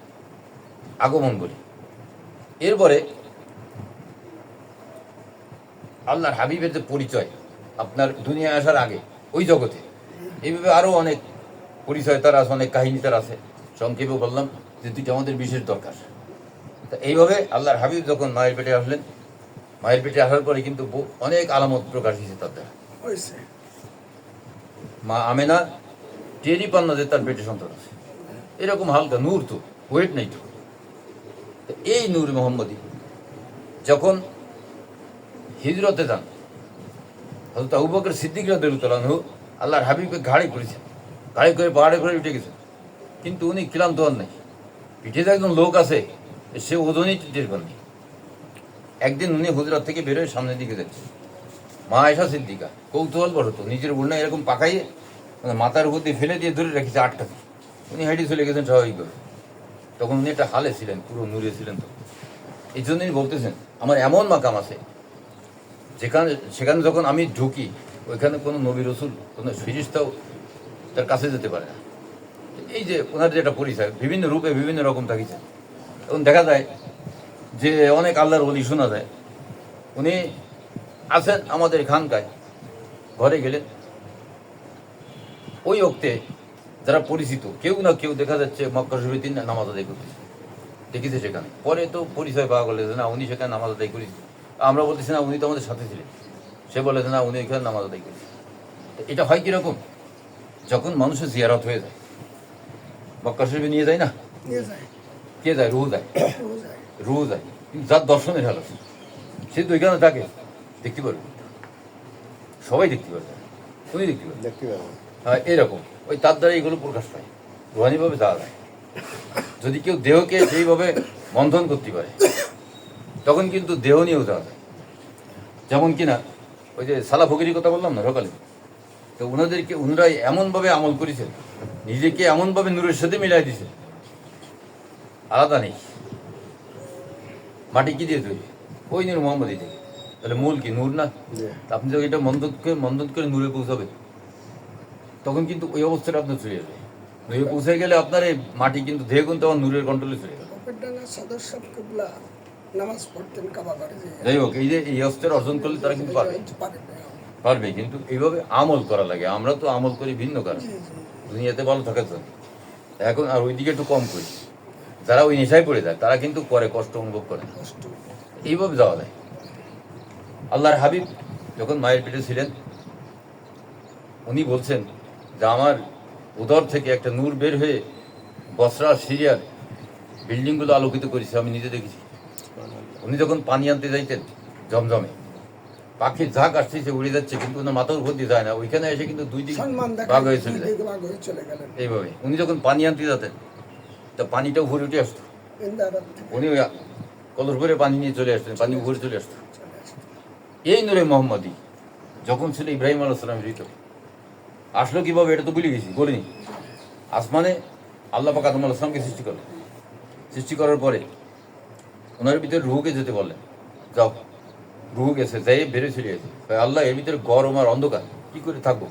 আগমন বলি। এরপরে আল্লাহর হাবিবের যে পরিচয় আপনার দুনিয়ায় আসার আগে ওই জগতে, এইভাবে আরও অনেক পরিচয় তার আছে, অনেক কাহিনী তার আছে। সংক্ষেপে বললাম যে দুইটা আমাদের বিশেষ দরকার। তা এইভাবে আল্লাহর হাবিব যখন মায়ের পেটে আসলেন, মায়ের পেটে আসার পরে কিন্তু অনেক আলামত প্রকাশ হয়েছে তার দ্বারা। মা আমেনা টেরই পান না যে তার পেটে সন্তান আছে। এরকম হালকা নূর, তো ওয়েট নেই তো। এই নূর মোহাম্মদী যখন হিজরতে যান, হযরত আবু বকর সিদ্দিক রাদিয়াল্লাহু আনহু আল্লাহর হাবিবকে ঘাড়ে করেছেন, ঘাড়ে করে পাহাড়ে করে উঠে গেছেন। কিন্তু উনি ক্লান্ত হন নাই। পিঠে যে একজন লোক আছে, সে ওজনই টের পাননি। একদিন উনি হুজরাত থেকে বেরোয় সামনের দিকে যাচ্ছে, মা আয়েশা সিদ্দিকা কৌতূহল বশত নিজের ওড়না এরকম পাকাইয়ে মাথার উপর দিয়ে ফেলে দিয়ে ধরে রেখেছে আটটাকে। উনি হাইটে চলে গেছেন স্বাভাবিকভাবে। তখন উনি একটা হালে ছিলেন, পুরো নূরে ছিলেন। তো এই জন্যই বলতেছেন আমার এমন মাকাম আছে সেখানে যখন আমি ঢুকি, ওইখানে কোনো নবী রসুল, কোনো ফিরিস্তাও তার কাছে যেতে পারে না। এই যে ওনার যে একটা পরিচয় বিভিন্ন রূপে বিভিন্ন রকম থাকিছে। তখন দেখা যায় যে অনেক আল্লাহর ওলি শোনা যায়, উনি আছেন আমাদের খানকায়, ঘরে গেলেন, ওই ওক্তে যারা পরিচিত কেউ না কেউ দেখা যাচ্ছে মক্কা শরীফে 3 নামাজ আদায় করতেছে, দেখেছে সেখানে। পরে তো পরিচয় পাওয়া গেলে যে না উনি সেখানে নামাজ আদায় করেছে। আমরা বলতেছি না উনি তো আমাদের সাথে ছিলেন, সে বলে যে না উনি এখানে নামাজ আদায় করেছে। এটা হয় কিরকম? যখন মানুষের জিয়ারত হয়ে যায়, মক্কা শরীফে নিয়ে যায় না, কে যায়? রুহু যায়, রুহু যায়। কিন্তু যার দর্শনের হাল আছে সে তো ওইখানে থাকে, দেখতে পারবে, সবাই দেখতে পারবে, উনি দেখতে পারবে। হ্যাঁ, এরকম ওই তার দ্বারা এগুলো প্রকাশ পায়, রুহানিভাবে যাওয়া যায়। যদি কেউ দেহকে সেইভাবে বন্ধন করতে পারে, তখন কিন্তু দেহ নিয়েও যাওয়া যায়। যেমন কিনা ওই যে সালা ফকিরির কথা বললাম না সকালে, তো ওনারা এমনভাবে আমল করেছেন, নিজেকে এমনভাবে নূরের সাথে মিলাই দিছে, আলাদা নেই। মাটি কি দিয়ে তৈরি? ওই নূর মোহাম্মদী থেকে। তাহলে মূল কি? নূর না? আপনি যখন এটা মন্দন করে নূরে পৌঁছাবে, তখন কিন্তু ওই অবস্থাটা আপনার চলে যাবে। নূরে পৌঁছে গেলে আপনার এই মাটি কিন্তু দেহ কিন্তু আমার নূরের কন্ট্রোলে চলে যাবে। যাই হোক, এই যে এই অবস্থার অর্জন করলে তারা কিন্তু পারবে, কিন্তু এইভাবে আমল করা লাগে। আমরা তো আমল করি ভিন্ন কারণ, দুনিয়াতে ভালো থাকার জন্য। এখন আর ওইদিকে একটু কম করি। যারা ওই নেশায় পড়ে যায় তারা কিন্তু পরে কষ্ট অনুভব করে। এইভাবে যাওয়া যায়। আল্লাহর হাবিব যখন মায়ের পেটে ছিলেন, উনি বলছেন যে আমার উদর থেকে একটা নূর বের হয়ে বসরা সিরিয়ার বিল্ডিংগুলো আলোকিত করেছে, আমি নিজে দেখেছি। উনি যখন পানি আনতে যাইতেন জমজমে, পাখির ঝাঁক আসছে, সে উড়ে যাচ্ছে, কিন্তু ওনার মাথার উপর দিয়ে যায় না, ওইখানে এসে কিন্তু 2 দিক ভাগ হয়ে চলে যায়। এইভাবে উনি যখন পানি আনতে যেতেন, তা পানিটা উপরে উঠে আসতো, উনি কলস ভরে পানি নিয়ে চলে আসতেন, পানি উপরে চলে আসতো। এই নূরে মোহাম্মদী যখন ছিল ইব্রাহিম আলাইহিস সালামের ভিতর, আসলো কিভাবে এটা তো ভুলে গেছি, বলিনি। আসমানে আল্লাহ পাক আদম আলাইহিস সালামকে সৃষ্টি করলেন, সৃষ্টি করার পরে ওনার ভিতরে রুহুকে যেতে বললেন, যাও। রুহু গেছে, যাই বেড়ে চলে গেছে। আল্লাহ এর ভিতরে গরম আর অন্ধকার, কি করে থাকবো?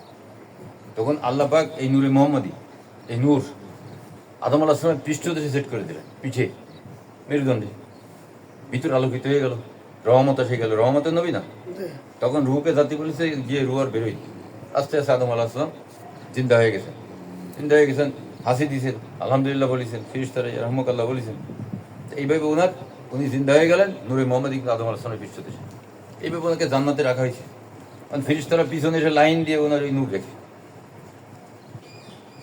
তখন আল্লাহ পাক এই নূরে মোহাম্মদী, এই নূর আদম আলাইহিস সালামের পৃষ্ঠদেশে সেট করে দিলেন, পিঠে মেরুদণ্ডে। ভিতর আলোকিত হয়ে গেল, রহমত এসে গেল। রহমতের নবী না? তখন রুহুকে জাতি বলেছে গিয়ে রুহ আর বেরোই। আস্তে আস্তে আদম আলাইহিস সালাম জিন্দা হয়ে গেছেন, জিন্দা হয়ে গেছেন, হাসি দিয়েছেন, আলহামদুলিল্লাহ বলেছেন, ফিরিস্তারা রহমকাল্লাহ বলেছেন। এইভাবে উনি জিন্দা হয়ে গেলেন নূরে মোহাম্মদী, কিন্তু আদম আলাইহিস সালামের পৃষ্ঠদেশে। এইভাবে ওনাকে জান্নাতে রাখা হয়েছে। ফেরেশতারা পিছনে এসে লাইন দিয়ে ওনার ওই নূর রেখে,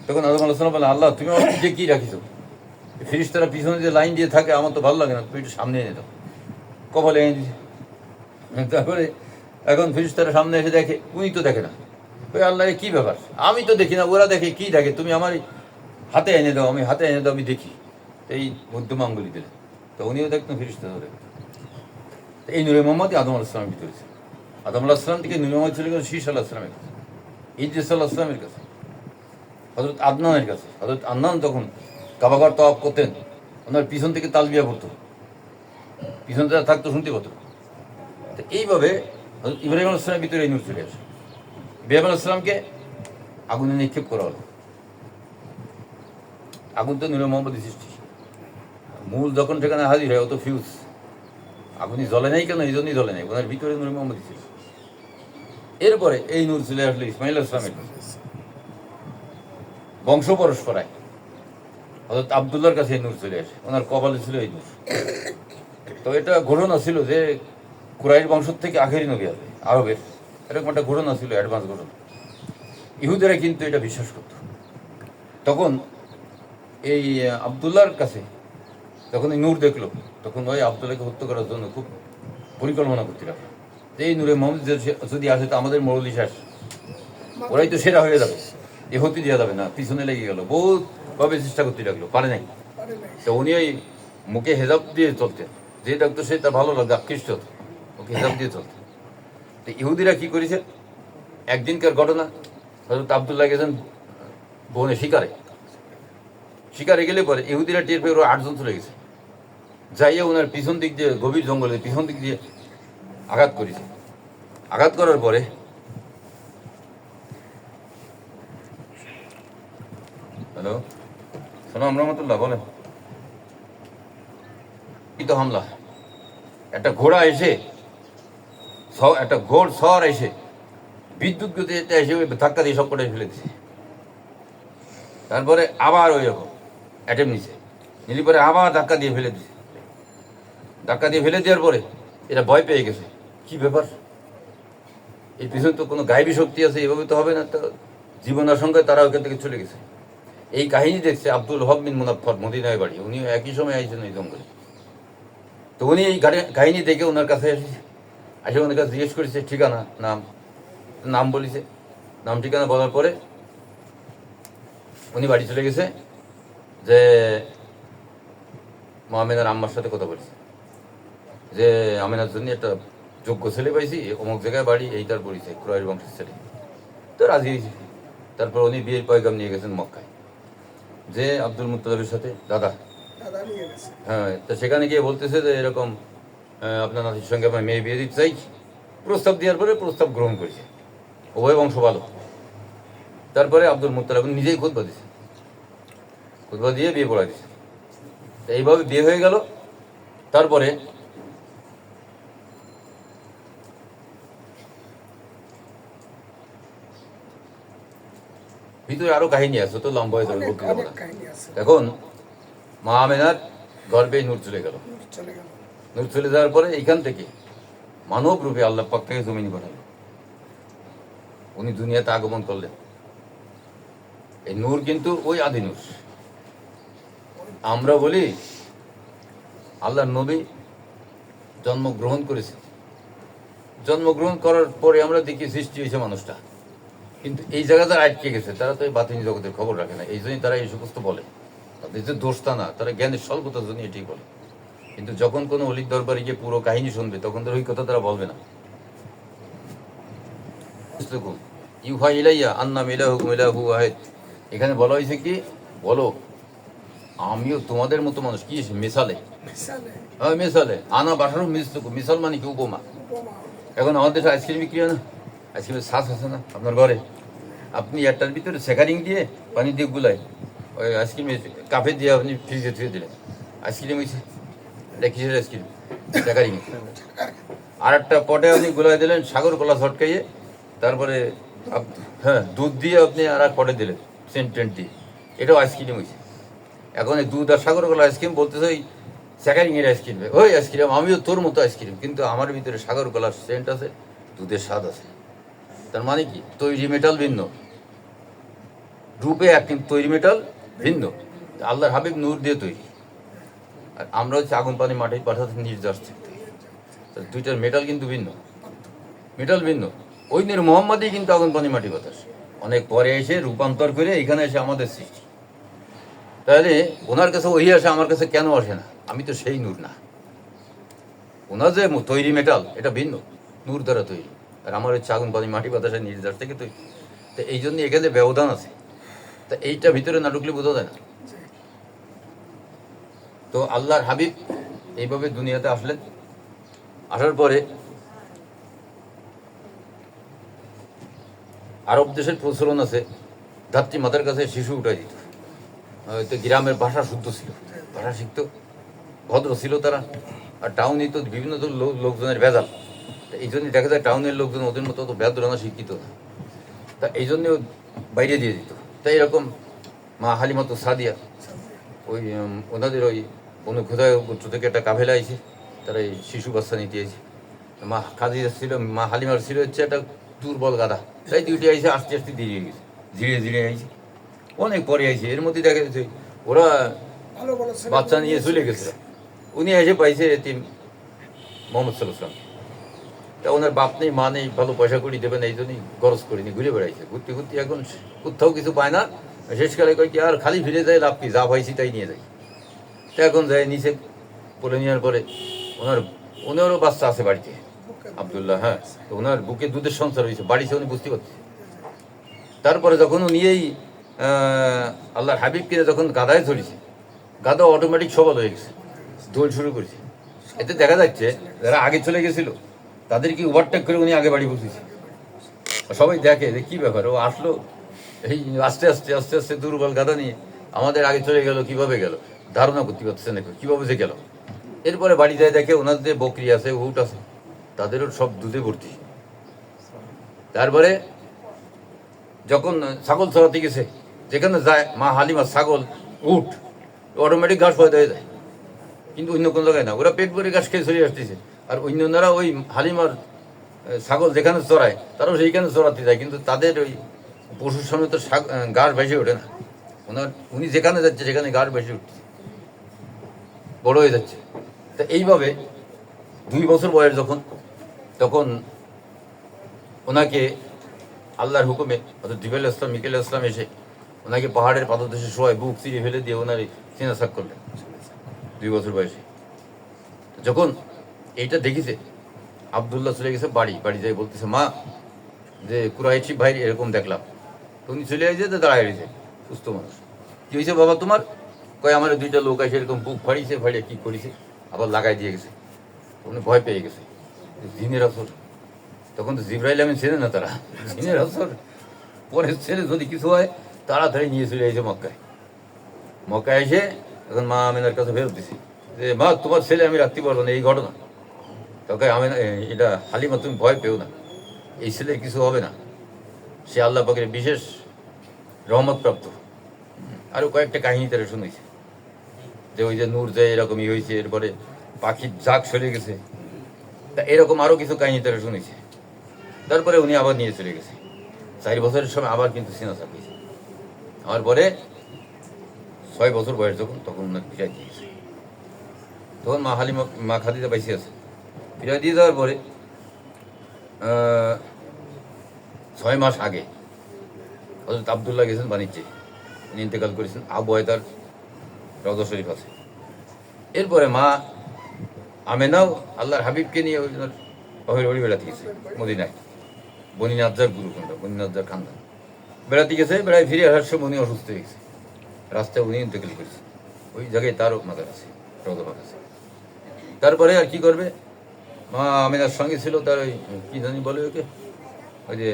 তখন আদম আলাইহিস সালাম বলে, আল্লাহ তুমি আমার পিঠে কি রাখিছো? ফেরেশতারা পিছনে যে লাইন দিয়ে থাকে আমার তো ভালো লাগে না, তুমি একটু সামনে এনে দাও। কপালে এনে দিছে। তারপরে এখন ফেরেশতারা সামনে এসে দেখে, উনি তো দেখে না। ওই আল্লাহ কি ব্যাপার, আমি তো দেখি না, ওরা দেখে, কি দেখে, তুমি আমার হাতে এনে দাও, আমি হাতে এনে দাও, আমি দেখি। এই মধ্যম আঙ্গুলি দিলে, তো উনিও দেখতেন, ফেরেশতারাও দেখতেন। এই নূরে মোহাম্মদই আদম আলাইহিস সালামের ভিতরে ছিল। আদম আলাইহিস সালাম থেকে নূরে মোহাম্মদ চলে গেল শীশ আলাইহিস সালামের কাছে, ইদ্রিস আলাইহিস সালামের কাছে, হযরত আদনানের কাছে। হযরত আদনান যখন কাবাঘর তওয়াফ করতেন, ওনার পিছন থেকে তালবিয়া পড়তো, পিছন থেকে থাকতো, শুনতে পেত। তো এইভাবে হযরত ইব্রাহিম আলাইহিস সালামের ভিতরে এই নূর চলে আসে। ইব্রাহিম আলাইহিস সালামকে আগুনে নিক্ষেপ করা হলো। আগুন তো নূরে মোহাম্মদের সৃষ্টি, মূল যখন সেখানে হাজির হয়, ও তো ফিউজ, আগুনই জ্বলে নাই কেন, এই জন্যই জ্বলে নাই, ওনার ভিতরে নূরে মোহাম্মদ ছিল। এরপরে এই নূর চলে আসলো ইসমাইল আলাইহিস সালামের কাছে, বংশ পরস্পরায় হযরত আব্দুল্লাহর কাছে এই নূর চলে আসে, ওনার কপালে ছিল এই নূর। তো এটা ঘটনা ছিল যে কুরাইশ বংশ থেকে আখেরি নবী হবে আরবের, এরকম একটা ঘটনা ছিল, অ্যাডভান্স ঘটনা। ইহুদেরা কিন্তু এটা বিশ্বাস করত। তখন এই আব্দুল্লাহর কাছে যখন এই নূর দেখলো, তখন ওই আব্দুল্লাহকে হত্যা করার জন্য খুব পরিকল্পনা করতে লাগলো। এই নূরে মোহাম্মদ যদি আসে তো আমাদের মরলি শেষ, ওরাই তো সেরা হয়ে যাবে, এ হতে দেওয়া যাবে না। পিছনে লেগে গেল, বহুত ভাবে চেষ্টা করতে লাগলো, পারে নাই। তো উনি ওই মুখে হেজাব দিয়ে চলতেন, যে ডাক্তার সে তার ভালো লাগতো, আকৃষ্ট হতো, ওকে হেজাব দিয়ে চলতেন। তো ইহুদিরা কি করেছে, একদিনকার ঘটনা, হযরত আব্দুল্লাহ গেছেন বনে শিকারে গেলে পরে ইহুদিরা টের পেয়ে ওরা 8 জন চলে গেছে, যাইয়া ওনার পিছন দিক দিয়ে, গভীর জঙ্গলের পিছন দিক দিয়ে আঘাত করেছে। আঘাত করার পরে হ্যালো সালাম রহমতুল্লাহ বলেন, কি তো হামলা, একটা ঘোড়া এসে, একটা ঘোড় সর এসে বিদ্যুৎ গতিতে এসে ধাক্কা দিয়ে সব কটাই ফেলে দিছে। তারপরে আবার ওই রকম অ্যাটেম নিছে, নিলি পরে আবার ধাক্কা দিয়ে ফেলে দিছে। ধাক্কা দিয়ে ফেলে দেওয়ার পরে এরা ভয় পেয়ে গেছে, কি ব্যাপার, এর পিছনে তো কোনো গায়েবী শক্তি আছে, এভাবে তো হবে না। তো জীবন আশঙ্কায় তারা ওখান থেকে চলে গেছে। এই কাহিনী দেখছে আব্দুল হক বিন মুনাফফর, মদিনায় বাড়ি, উনি একই সময় আইছেন এই জঙ্গলে। তো উনি এই কাহিনী দেখে ওনার কাছে আসে ওনার কাছে জিজ্ঞেস করেছে ঠিকানা, নাম বলেছে, নাম ঠিকানা বলার পরে উনি বাড়ি চলে গেছে, যে মা আমেনার আম্মার সাথে কথা বলেছে, যে আমেনার জন্য একটা যোগ্য ছেলে পাইছি, অমুক জায়গায় বাড়ি, এইটার পরিচয়, কুরাইশ বংশের ছেলে। তো রাজি হয়েছে। তারপর উনি বিয়ের পয়গাম নিয়ে গেছেন মক্কায়, যে আব্দুল মুত্তালিবের সাথে দাদা, হ্যাঁ। তো সেখানে গিয়ে বলতেছে যে এরকম আপনার নাতির সঙ্গে আমার মেয়ে বিয়ে দিতে চাই। প্রস্তাব দেওয়ার পরে প্রস্তাব গ্রহণ করেছে, উভয় বংশ ভালো। তারপরে আব্দুল মুত্তালিব নিজেই খুতবা দিছে, খুতবা দিয়ে বিয়ে পড়া দিছে। এইভাবে বিয়ে হয়ে গেল। তারপরে ভিতরে আরো কাহিনী আছে, তো লম্বা হয়ে যাবে বলতে যাবো না। এখন মা আমেনার গর্ভে নূর চলে গেল। নূর চলে যাওয়ার পরে এইখান থেকে মানব রূপে আল্লাহ পাক থেকে জমিন পাঠালো, উনি দুনিয়াতে আগমন করলেন। এই নূর কিন্তু ওই আদি নূর। আমরা বলি আল্লাহর নবী জন্মগ্রহণ করেছে, জন্মগ্রহণ করার পরে আমরা দেখি সৃষ্টি হয়েছে মানুষটা, কিন্তু এই জায়গা যারা আটকে গেছে তারা তো এই বাতিনি জগতের খবর রাখে না, এই জন্যই তারা এই সমস্ত বলে। তাদের যে দোষটা না, তারা জ্ঞানের স্বল্পতার জন্য এটাই বলে। কিন্তু যখন কোনো অলির দরবারে গিয়ে পুরো কাহিনী শুনবে, তখন তার ওই কথা তারা বলবে না। ইউহা ইলাইয়া আন্নাম ইলাহুকুম ইলাহু ওয়াহিদ, এখানে বলা হয়েছে কি, বলো আমিও তোমাদের মতো মানুষ। কি মিসালে, হ্যাঁ মিসালে, আনা বাসারও মিসাল মানে কি উপমা। এখন আমাদের দেশে আইসক্রিম বিক্রি হয় না, আইসক্রিমের শ্বাস আছে না আপনার ঘরে, আপনি একটার ভিতরে সেকারিং দিয়ে পানি দিয়ে গুলাই ওই আইসক্রিমের কাপে দিয়ে আপনি ফ্রিজে ধুয়ে দিলেন, আইসক্রিম হয়েছে। এটা কিসের আইসক্রিম? সেকারিং। আর একটা পটে আপনি গুলাই দিলেন সাগর কলা ছটকাইয়ে, তারপরে হ্যাঁ দুধ দিয়ে আপনি আর এক পটে দিলেন সেন্ট দিয়ে, এটাও আইসক্রিম হয়েছে। এখন এই দুধ আর সাগর কলা আইসক্রিম বলতেছে ওই সেকারিংয়ের আইসক্রিম, ওই আইসক্রিম, আমিও তোর মতো আইসক্রিম, কিন্তু আমার ভিতরে সাগর কলার সেন্ট আছে, দুধের স্বাদ আছে। তার মানে কি, তৈরি মেটাল ভিন্ন, রূপে এক কিন্তু তৈরি মেটাল ভিন্ন। আল্লাহর হাবিব নূর দিয়ে তৈরি, আর আমরা হচ্ছে আগুন পানি মাটি পাঠাতে নির্যাস থেকে। দুইটার মেটাল কিন্তু ভিন্ন, মেটাল ভিন্ন। ওই নূর মোহাম্মদই কিন্তু আগুন পানি মাটি বাতাস, অনেক পরে এসে রূপান্তর করে এখানে এসে আমাদের সৃষ্টি। তাহলে ওনার কাছে ওই আসে, আমার কাছে কেন আসে না? আমি তো সেই নূর না। ওনার যে তৈরি মেটাল এটা ভিন্ন, নূর দ্বারা তৈরি, আর আমার হচ্ছে আগুন পানি মাটি বাতাসের নির্যাস থেকে তৈরি। তো এই জন্য এখানে ব্যবধান আছে। তা এইটা ভিতরে না ঢুকলে বোঝা যায় না। তো আল্লাহর হাবিব এইভাবে দুনিয়াতে আসলেন। আসার পরে আরব দেশের প্রচলন আছে, ধাত্রী মাতার কাছে শিশু উঠাই দিত। হয়তো গ্রামের ভাষা শুদ্ধ ছিল, ভাষা শিখত, ভদ্র ছিল তারা। আর টাউনে তো বিভিন্ন লোকজনের ভেজাল, এই জন্যই দেখা যায় টাউনের লোকজন ওদের মতো অত ভেদ্র না, শিক্ষিত না। তা এই জন্যে বাইরে দিয়ে দিত। তাই এরকম মা হালিমাতু সাদিয়া, ওই ওনাদের ওই অনুখোদায় গোত্র থেকে একটা কাফেলা আইছে, তারা এই শিশু বাচ্চা নিতে আইছে। মা খাদিজা ছিল, মা হালিমার ছিল হচ্ছে একটা দুর্বল গাধা, তাই দুইটি আইসে আস্তে আস্তে ধীরে গেছে, ধীরে ধীরে আইছে, অনেক পরে আইছে। এর মধ্যে দেখা যাচ্ছে ওরা বাচ্চা নিয়ে চলে গেছে। উনি এসে পাইছে এতিম মোহাম্মদ সাল্লাল্লাহু। তা ওনার বাপ নেই, মা নেই, ভালো পয়সা করি দেবেন, এই জন্যই গরজ করিনি, ঘুরে বেড়াইছে। ঘুরতে ঘুরতে এখন কোথাও কিছু পায় না, শেষকালে কয় কি আর খালি ফিরে যায়, লাভ কি, যা পাইছি তাই নিয়ে যায়। তা এখন যায় নিচে পড়ে নেওয়ার পরে ওনারও বাচ্চা আছে বাড়িতে, আবদুল্লাহ। হ্যাঁ, তো ওনার বুকে দুধের সংসার হয়েছে, বাড়িতে উনি বুঝতে পারছে। তারপরে যখন উনি এই আল্লাহর হাবিবকে যখন গাদায় ধরেছে, গাদা অটোমেটিক সবল হয়ে গেছে, দৌড় শুরু করেছে। এতে দেখা যাচ্ছে যারা আগে চলে গেছিল তাদেরকে ওভারটেক করে উনি আগে বাড়ি পৌঁছেছে। সবাই দেখে যে কী ব্যাপার, ও আসলো এই আস্তে আস্তে আস্তে আস্তে দুর্বল গাদা নিয়ে আমাদের আগে চলে গেল, কিভাবে গেল ধারণা করতে পারছে না কীভাবে যে গেল। এরপরে বাড়ি যায় দেখে ওনার যে বকরি আছে, উট আছে, তাদেরও সব দুধে ভর্তি। তারপরে যখন ছাগল চড়াতে গেছে, যেখানে যায় মা হালিমা ছাগল উট অটোমেটিক ঘাস পয়দা হয়ে যায়, কিন্তু অন্য কোনো জায়গায় না, ওরা পেট ভরে ঘাস খেয়ে চলে আসতেছে। আর অন্যরা ওই হালিমার ছাগল যেখানে চড়ায় তারাও সেইখানে চড়াতে যায়, কিন্তু তাদের ওই পশুর সামনে তো ঘাস ভেসে ওঠে না। উনি যেখানে যাচ্ছে সেখানে ঘাস ভেসে উঠছে, বড় হয়ে যাচ্ছে। তা এইভাবে 2 বছর বয়স যখন, তখন ওনাকে আল্লাহর হুকুমে অর্থাৎ জিবরাইল ইসলাম মিকাইল ইসলাম এসে ওনাকে পাহাড়ের পাদদেশে শোয়ায় বুক চিরে ফেলে দিয়ে ওনার সিনা সাক করলেন 2 বছর বয়সে। যখন এইটা দেখেছে, আবদুল্লাহ চলে গেছে বাড়ি যাই বলতেছে, মা যে কুরাইশি ভাই এরকম দেখলাম। তো উনি চলে আসছে, তো দাঁড়ায় রয়েছে, সুস্থ মানুষ। কী হয়েছে বাবা তোমার? কয় আমার 2টা লোক আছে এরকম বুক ফাড়িয়েছে, ফাড়িয়ে কী করেছে, আবার লাগাই দিয়ে গেছে। উনি ভয় পেয়ে গেছে, জিনের আসর। তখন তো জিবরাইল আমিন চেনে না তারা, জিনের আসর। পরে ছেলে যদি কিছু হয় তাড়াতাড়ি নিয়ে চলে এসে মক্কায় এসে এখন মা আমিনার কাছে ফেরত দিছি যে মা তোমার ছেলে আমি রাখতে পারবো না, এই ঘটনা। তোকে আমিনা, এটা হালিমা তুমি ভয় পেও না, এই ছেলের কিছু হবে না, সে আল্লাহ পাকের বিশেষ রহমত প্রাপ্ত। আরও কয়েকটা কাহিনী তারা শুনেছে, যে ওই যে নূর যে এরকমই হয়েছে, এরপরে পাখির জাগ সরে গেছে। তা এরকম আরও কিছু কাহিনী তারা শুনেছে। তারপরে উনি আবার নিয়ে চলে গেছে। 4 বছরের সময় আবার কিন্তু সিনা চাপিয়েছে। আমার পরে 6 বছর বয়স যখন, তখন ওনার ফিরাই দিয়ে গেছে। তখন মা হালিমা, মা খাদিজা বাইসে আছে। ফিরাই দিয়ে যাওয়ার পরে 6 মাস আগে হযরত আবদুল্লাহ গেছেন বাণিজ্যে, উনি ইন্তেকাল করেছেন। আবু তার রওজা শরীফ আছে। এরপরে মা আমেনাও আল্লাহর হাবিবকে নিয়ে ওই বেড়াতে গেছে মদিনায়। বনি নাজ্জার গুরুকুণ্ড, বনি নাজ্জার খানদান বেড়াতে গেছে। বেড়ায় ফিরে আসার সময় উনি অসুস্থ হয়ে গেছে, রাস্তায় উনি ইন্তেকাল করেছে। ওই জায়গায় তারও মাজার আছে, রওজা পাক আছে। তারপরে আর কি করবে, মা আমেনার সঙ্গে ছিল তার ওই কি জানি বলে ওকে, ওই যে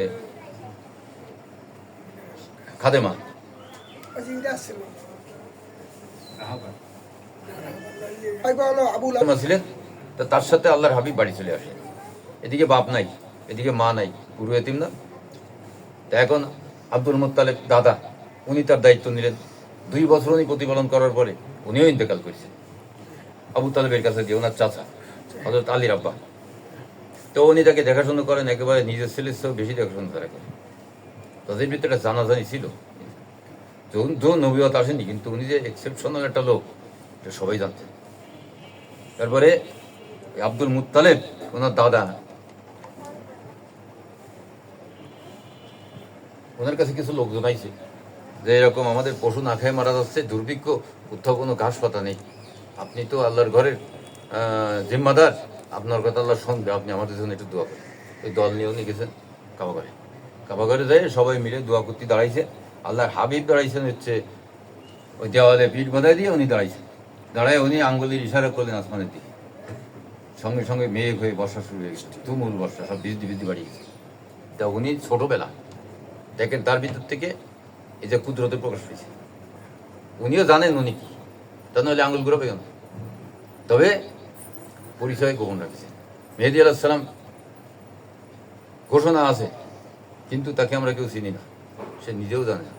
খাদেমা ছিলেন। তার সাথে আল্লাহর হাবিব বাড়ি চলে আসে। এদিকে বাপ নাই, এদিকে মা নাই, পুরো এতিম না। তা এখন আব্দুল মুত্তালিব দাদা, উনি তার দায়িত্ব নিলেন। 2 বছর উনি প্রতিপালন করার পরে উনিও ইন্তেকাল করেছেন আবু তালেবের কাছে দিয়ে, ওনার চাচা হযরত আলীর আব্বা। তো উনি তাকে দেখাশোনা করেন, একেবারে নিজের ছেলের চেয়েও বেশি দেখাশোনা তারা করে। তাদের ভিতরে একটা জানাজানি ছিল, নবীয়ত আসেনি, কিন্তু উনি যে এক্সেপশনাল একটা লোক এটা সবাই জানতেন। তারপরে আব্দুল মুত্তালেব, ওনার দাদা, ওনার কাছে কিছু লোকজন আইছে যে এরকম আমাদের পশু না খেয়ে মারা যাচ্ছে, দুর্ভিক্ষ, কোথাও কোনো ঘাস পাতা নেই, আপনি তো আল্লাহর ঘরের জিম্মাদার, আপনার কথা আল্লাহ শুনবে, আপনি আমাদের জন্য একটু দোয়া করেন। ওই দল নিয়ে উনি গেছেন কাবাঘরে। কাবাঘরে যাই সবাই মিলে দোয়া করতে দাঁড়াইছে। আল্লাহর হাবিব দাঁড়াইছেন হচ্ছে ওই দেওয়ালে পিঠ বাঁধাই দিয়ে উনি দাঁড়াইছেন। দাঁড়ায় উনি আঙ্গুলির ইশারা করলেন আসমানের দিকে। সঙ্গে সঙ্গে মেঘ হয়ে বর্ষা শুরু হয়ে গেছে, তুমুল বর্ষা, সব বৃদ্ধি বৃদ্ধি বাড়িয়ে গেছে। তা উনি ছোটবেলা দেখেন তার ভিতর থেকে এই যে কুদরতের প্রকাশ পেয়েছে, উনিও জানেন উনি কি, তা নাহলে আঙুল ঘুরাবে কেন? তবে পরিচয় গোপন রাখছে। মেহেদী আলাইহিস সালাম ঘোষণা আছে, কিন্তু তাকে আমরা কেউ চিনি না, সে নিজেও জানে না।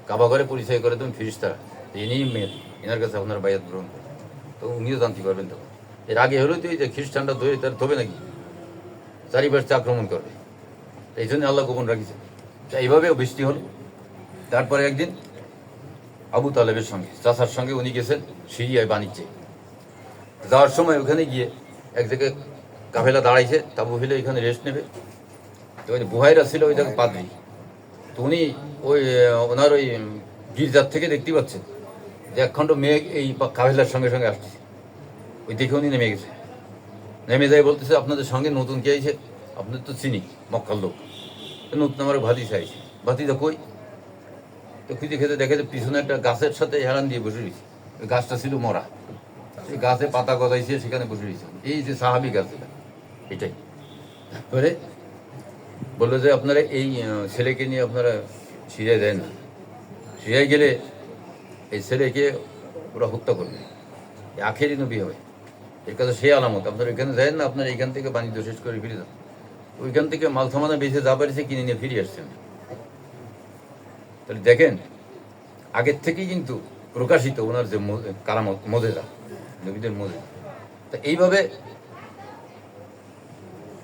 কাবাঘরে পরিচয় করে তুমি ফিরিস্তারা, ইনিই মেহেদী, এনার কাছে আপনার বায়াত গ্রহণ করে, তো উনিও জানতে পারবেন। তখন এর আগে হলেও তো এই যে খ্রিস্টানরা ধরে তার তবে নাকি চারিপাশে আক্রমণ করবে, এই জন্য আল্লাহ গোপন রাখিছে। তা এইভাবেও বৃষ্টি হল। তারপরে একদিন আবু তালেবের সঙ্গে, চাচার সঙ্গে উনি গেছেন সিরিয়ায় বাণিজ্যে। যাওয়ার সময় ওখানে গিয়ে এক জায়গায় কাফেলা দাঁড়াইছে, তাবু ফেলে এখানে রেস্ট নেবে। তো ওই বুহাইরা ছিল ওই জায়গায় পাদ্রী, তো উনি ওই ওনার ওই গির্জার থেকে দেখতে পাচ্ছেন যে একখণ্ড মেঘ এই কাফেলার সঙ্গে সঙ্গে আসছে। ওই দেখে উনি নেমে গেছে, নেমে যায় বলতেছে আপনাদের সঙ্গে নতুন কে আইছে, আপনাদের তো চিনি, মক্কার লোক, নতুন আমার ভাতি চাইছে। ভাতিটা কই? তো খুঁজে খেতে দেখে যে পিছনে একটা গাছের সাথে হেরান দিয়ে বসে রয়েছে, ওই গাছটা ছিল মরা, সেই গাছে পাতা গজাইছে, সেখানে বসে রয়েছে, এই যে সাহাবি গাছ এটা, এটাই। তারপরে বললো যে আপনারা এই ছেলেকে নিয়ে আপনারা সিরিয়ায় দেন না, সিরিয়ায় গেলে এই ছেলেকে ওরা হত্যা করবে, আখেরি নবী হবে, এর কাছে সেই আলামত, আপনারা এখানে যান না, আপনারা এখান থেকে বাণিজ্য শেষ করে ফিরে যান। ওইখান থেকে মাল সামানা বেঁচে যা পারিছে কিনে নিয়ে ফিরে আসছেন। তাহলে দেখেন আগের থেকেই কিন্তু প্রকাশিত ওনার যে কারামত, মোজেজা, নবীদের মোজেজা। তা এইভাবে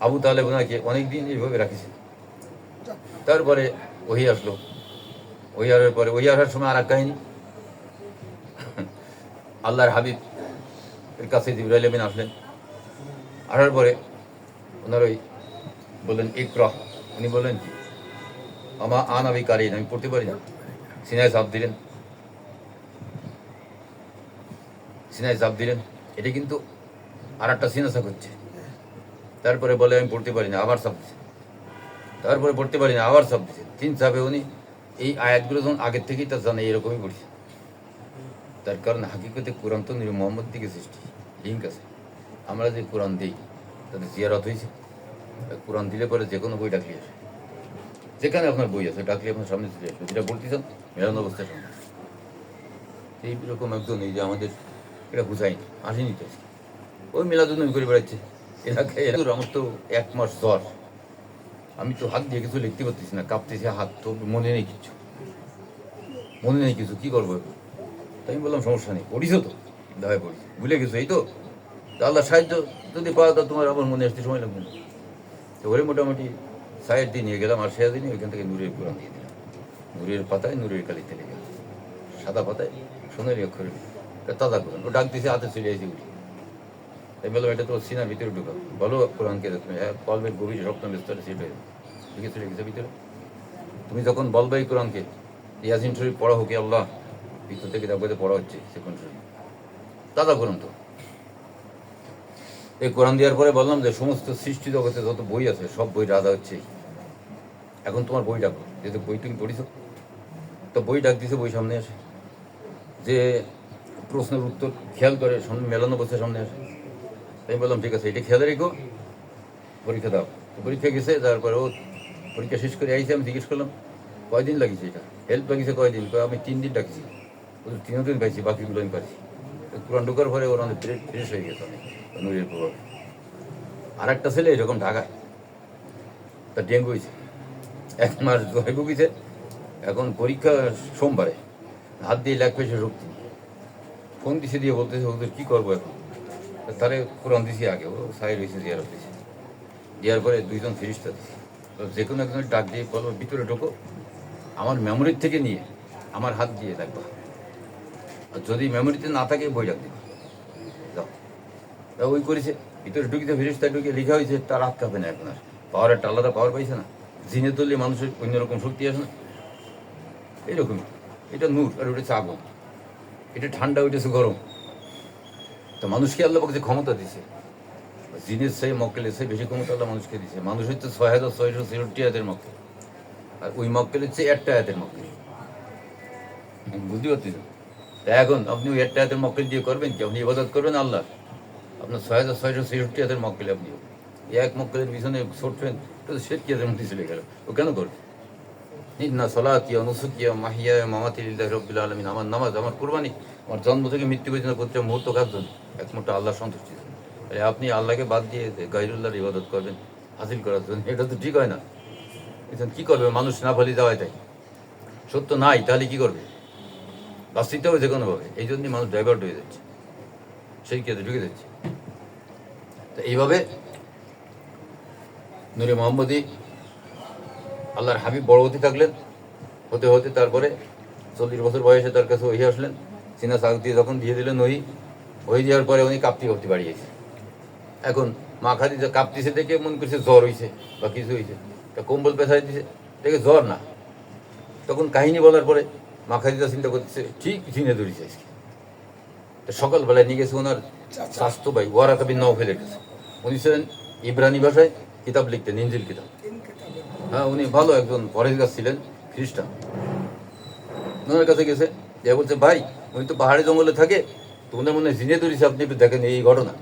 আবু তালেব ওনাকে অনেকদিন এইভাবে রাখিছে। তারপরে ওহি আসলো, ওহি আসার পরে, ওহি আসার সময় আর এক কাহিনী, আল্লাহর হাবিব এর কাছে জিবরাইল আমিন আসলেন। আসার পরে ওনার ওই বললেন ইকরা, উনি বললেন কি আমা আনাবি কারিন, আমি পড়তে পারি না। সিনায় চাপ দিলেন, সিনায় চাপ দিলেন, এটা কিন্তু আর একটা সিনা চাপ হচ্ছে। তারপরে বলে আমি পড়তে পারি না, আবার চাপ দিচ্ছে, তারপরে পড়তে পারি না, আবার চাপ দিচ্ছে। 3 চাপে উনি এই আয়াতগুলো যখন আগের থেকেই তার জানে এরকমই পড়ছে। তার কারণ হাকিকতে কোরআন তো মোহাম্মদ দিকে সৃষ্টি, লিঙ্ক আছে। আমরা যে কোরআন দিই তাদের জিয়ারত হয়েছে, কোরআন দিলে পরে যে কোনো বই ডাকলে আসে, যেখানে আপনার বই আছে ডাকলে আপনার সামনে চলে আসবে, যেটা পড়তে চান মেলানো অবস্থায় সামনে। এইরকম একজন এই যে আমাদের এটা বুঝায়নি, আসেনি তো, ওই মেলাদুন্নবী করে বেড়াচ্ছে এলাকায়। আমার তো 1 মাস জ্বর, আমি তো হাত দিয়ে কিছু লিখতে পারতেছি না, কাঁপতেছি হাত, তো মনে নেই কিছু, মনে নেই কিছু, কী করবো? তাই আমি বললাম সমস্যা নেই, পড়িস তো, দায় পড়িস, ভুলে গেছো এই তো, আল্লাহ সাহায্য যদি পাওয়া তা তোমার আবার মনে আসতে সময় লাগবে না। তো ওরে মোটামুটি সাইড দিয়ে নিয়ে গেলাম, আর সেদিনই ওইখান থেকে নূরের কোরআন দিয়ে দিলাম, নূরের পাতায় নূরের কালিতে লেগে, সাদা পাতায় সোনারি অক্ষরে তাজা কোরআন। ও ডাক দিয়েছে, হাতে চলে আসি উঠি। তাই বললাম এটা তো সিনার ভিতরে ঢুকা, বলো কোরআনকে তুমি, হ্যাঁ কলমের গভীর স্বপ্ন বিস্তারে সেট হয়ে লিখে চলে গেছে ভিতরে। তুমি যখন বলবে এই কোরআনকে, ইয়াসিন শরীফ পড়া হোক, আল্লাহ ভিতর থেকে তারপরে পড়া হচ্ছে সেখান শরীফ, তাজা কোরআন। তো এই কোরআন দেওয়ার পরে বললাম যে সমস্ত সৃষ্টি জগতে যত বই আছে সব বই রাজা হচ্ছে, এখন তোমার বই ডাকো, যেহেতু বই তুমি পড়িস, তো বই ডাক দিছে, বই সামনে আসে, যে প্রশ্নের উত্তর খেয়াল করে সামনে মেলানো বসে সামনে আসে। তাই বললাম ঠিক আছে, এটা খেয়াল রেখো, পরীক্ষা দাও। পরীক্ষা গেছে, তারপরে ও পরীক্ষা শেষ করে আইসে। আমি জিজ্ঞেস করলাম কয়দিন লাগিয়েছে, এটা হেল্প লাগিয়েছে কয়দিন? আমি 3 দিন ডাকছি, ওদের 3 দিন পাইছি, বাকিগুলো আমি পাইছি। কোরআন ঢোকার পরে ওরা অনেক ফ্রেশ হয়ে গেছে, অনেক নুরের প্রভাবে। আর একটা ছেলে এরকম ঢাকায়, তার ডেঙ্গু হয়েছে, 1 মাস জয় ভুগিছে। এখন পরীক্ষা সোমবারে, হাত দিয়ে লাগবে সে শক্তি, ফোন দিছে, দিয়ে বলতেছে ওদের কী করবো এখন, তারে কোরআন দিছি আগে, ও সাইড হয়েছে, জিয়ারত দিছে। দেওয়ার পরে দুইজন ফেরেশতা দিছে, যে কোনো একজনের ডাক দিয়ে বলো ভিতরে ঢোকো, আমার মেমোরির থেকে নিয়ে আমার হাত দিয়ে রাখবা, আর যদি মেমোরিতে না থাকে বই রাখ দিবা, যাও। তা ওই করেছে, ভিতরে ঢুকিতে ফেরেশতা ঢুকে লেখা হয়েছে তার হাত কাঁপে না এখন আর, পাওয়ার একটা আলাদা পাওয়ার পাইছে না, জিনে তুললে মানুষের অন্যরকম শক্তি আসে না, এইরকমই। এটা নূর আর ওটা হচ্ছে আগুন, এটা ঠান্ডা ওইটা হচ্ছে গরম। তো মানুষকে আল্লাহ পাক যে ক্ষমতা দিছে, জিনের সেই মক্কেলের সেই বেশি ক্ষমতা আল্লাহ মানুষকে দিছে। মানুষ হচ্ছে ৬,৬৬৬ আয়াতের মক্কেল, আর ওই মক্কেল হচ্ছে একটা আয়াতের মক্কেল। বুঝতে পারছি না? তা এখন আপনি ওই একটা আয়াতের মক্কেল দিয়ে করবেন কি? আপনি ইবাদত করবেন আল্লাহ, আপনার ৬,৬৬৬ আয়াতের মক্কেল আপনি এই এক মক্কেলের পিছনে ছুটবেন, এটা তো শেরকি আয়াতের মধ্যে চলে গেল। ও কেন করবে? ইন্না সলাতি ওয়া নুসুকি ওয়া মাহইয়া ওয়া মামাতি লিল্লাহি রাব্বিল আলামিন, আমার নামাজ, আমার কুরবানি, আমার জন্ম থেকে মৃত্যু পর্যন্ত প্রত্যেক মুহূর্ত কাজ জন্য, একমাত্র আল্লাহর সন্তুষ্টির জন্য। তাহলে আপনি আল্লাহকে বাদ দিয়ে গায়রুল্লাহর ইবাদত করবেন হাসিল করার জন্য, এটা তো ঠিক হয় না। এখন কী করবে মানুষ? না বলি যাওয়াই তাই, সত্য নাই তাহলে কী করবে? বাঁচতে হবে যে কোনোভাবে, এই জন্যই মানুষ ডাইভার্ট হয়ে যাচ্ছে, সেই ক্ষেত্রে ঢুকে যাচ্ছে। তো এইভাবে নূরে মোহাম্মদী আল্লাহর হাবিব বড় হতে থাকলেন, হতে হতে তারপরে 40 বছর বয়সে তার কাছে ওহি আসলেন, সিনা সাগ দিয়ে যখন দিয়ে দিলেন ওহি দেওয়ার পরে উনি কাঁপতে কাঁপতে বাড়িয়েছে। এখন মা খাদিজা কাঁপতেছে দেখে মনে করছে জ্বর হয়েছে বা কিছু হয়েছে, তা কম্বল পেঁচাই দিছে, দেখে জ্বর না। তখন কাহিনী বলার পরে মা খাদিজা চিন্তা করতেছে ঠিক জিনে ধরেছে আজকে। তো সকালবেলায় নিয়ে গেছে ওনার স্বাস্থ্য ভাই ওয়ারাকা বিন নওফেলের কাছে। উনি ছিলেন ইব্রানি ভাষায় কিতাব লিখতেন, ইনজিল কিতাব। হ্যাঁ, উনি ভালো একজন পরেশগার ছিলেন, খ্রিস্টান। ওনার কাছে গেছে, যে বলছে ভাই উনি তো পাহাড়ি জঙ্গলে থাকে, তো ওনার মনে হয় জিনে ধরেছে, আপনি একটু দেখেন এই ঘটনা।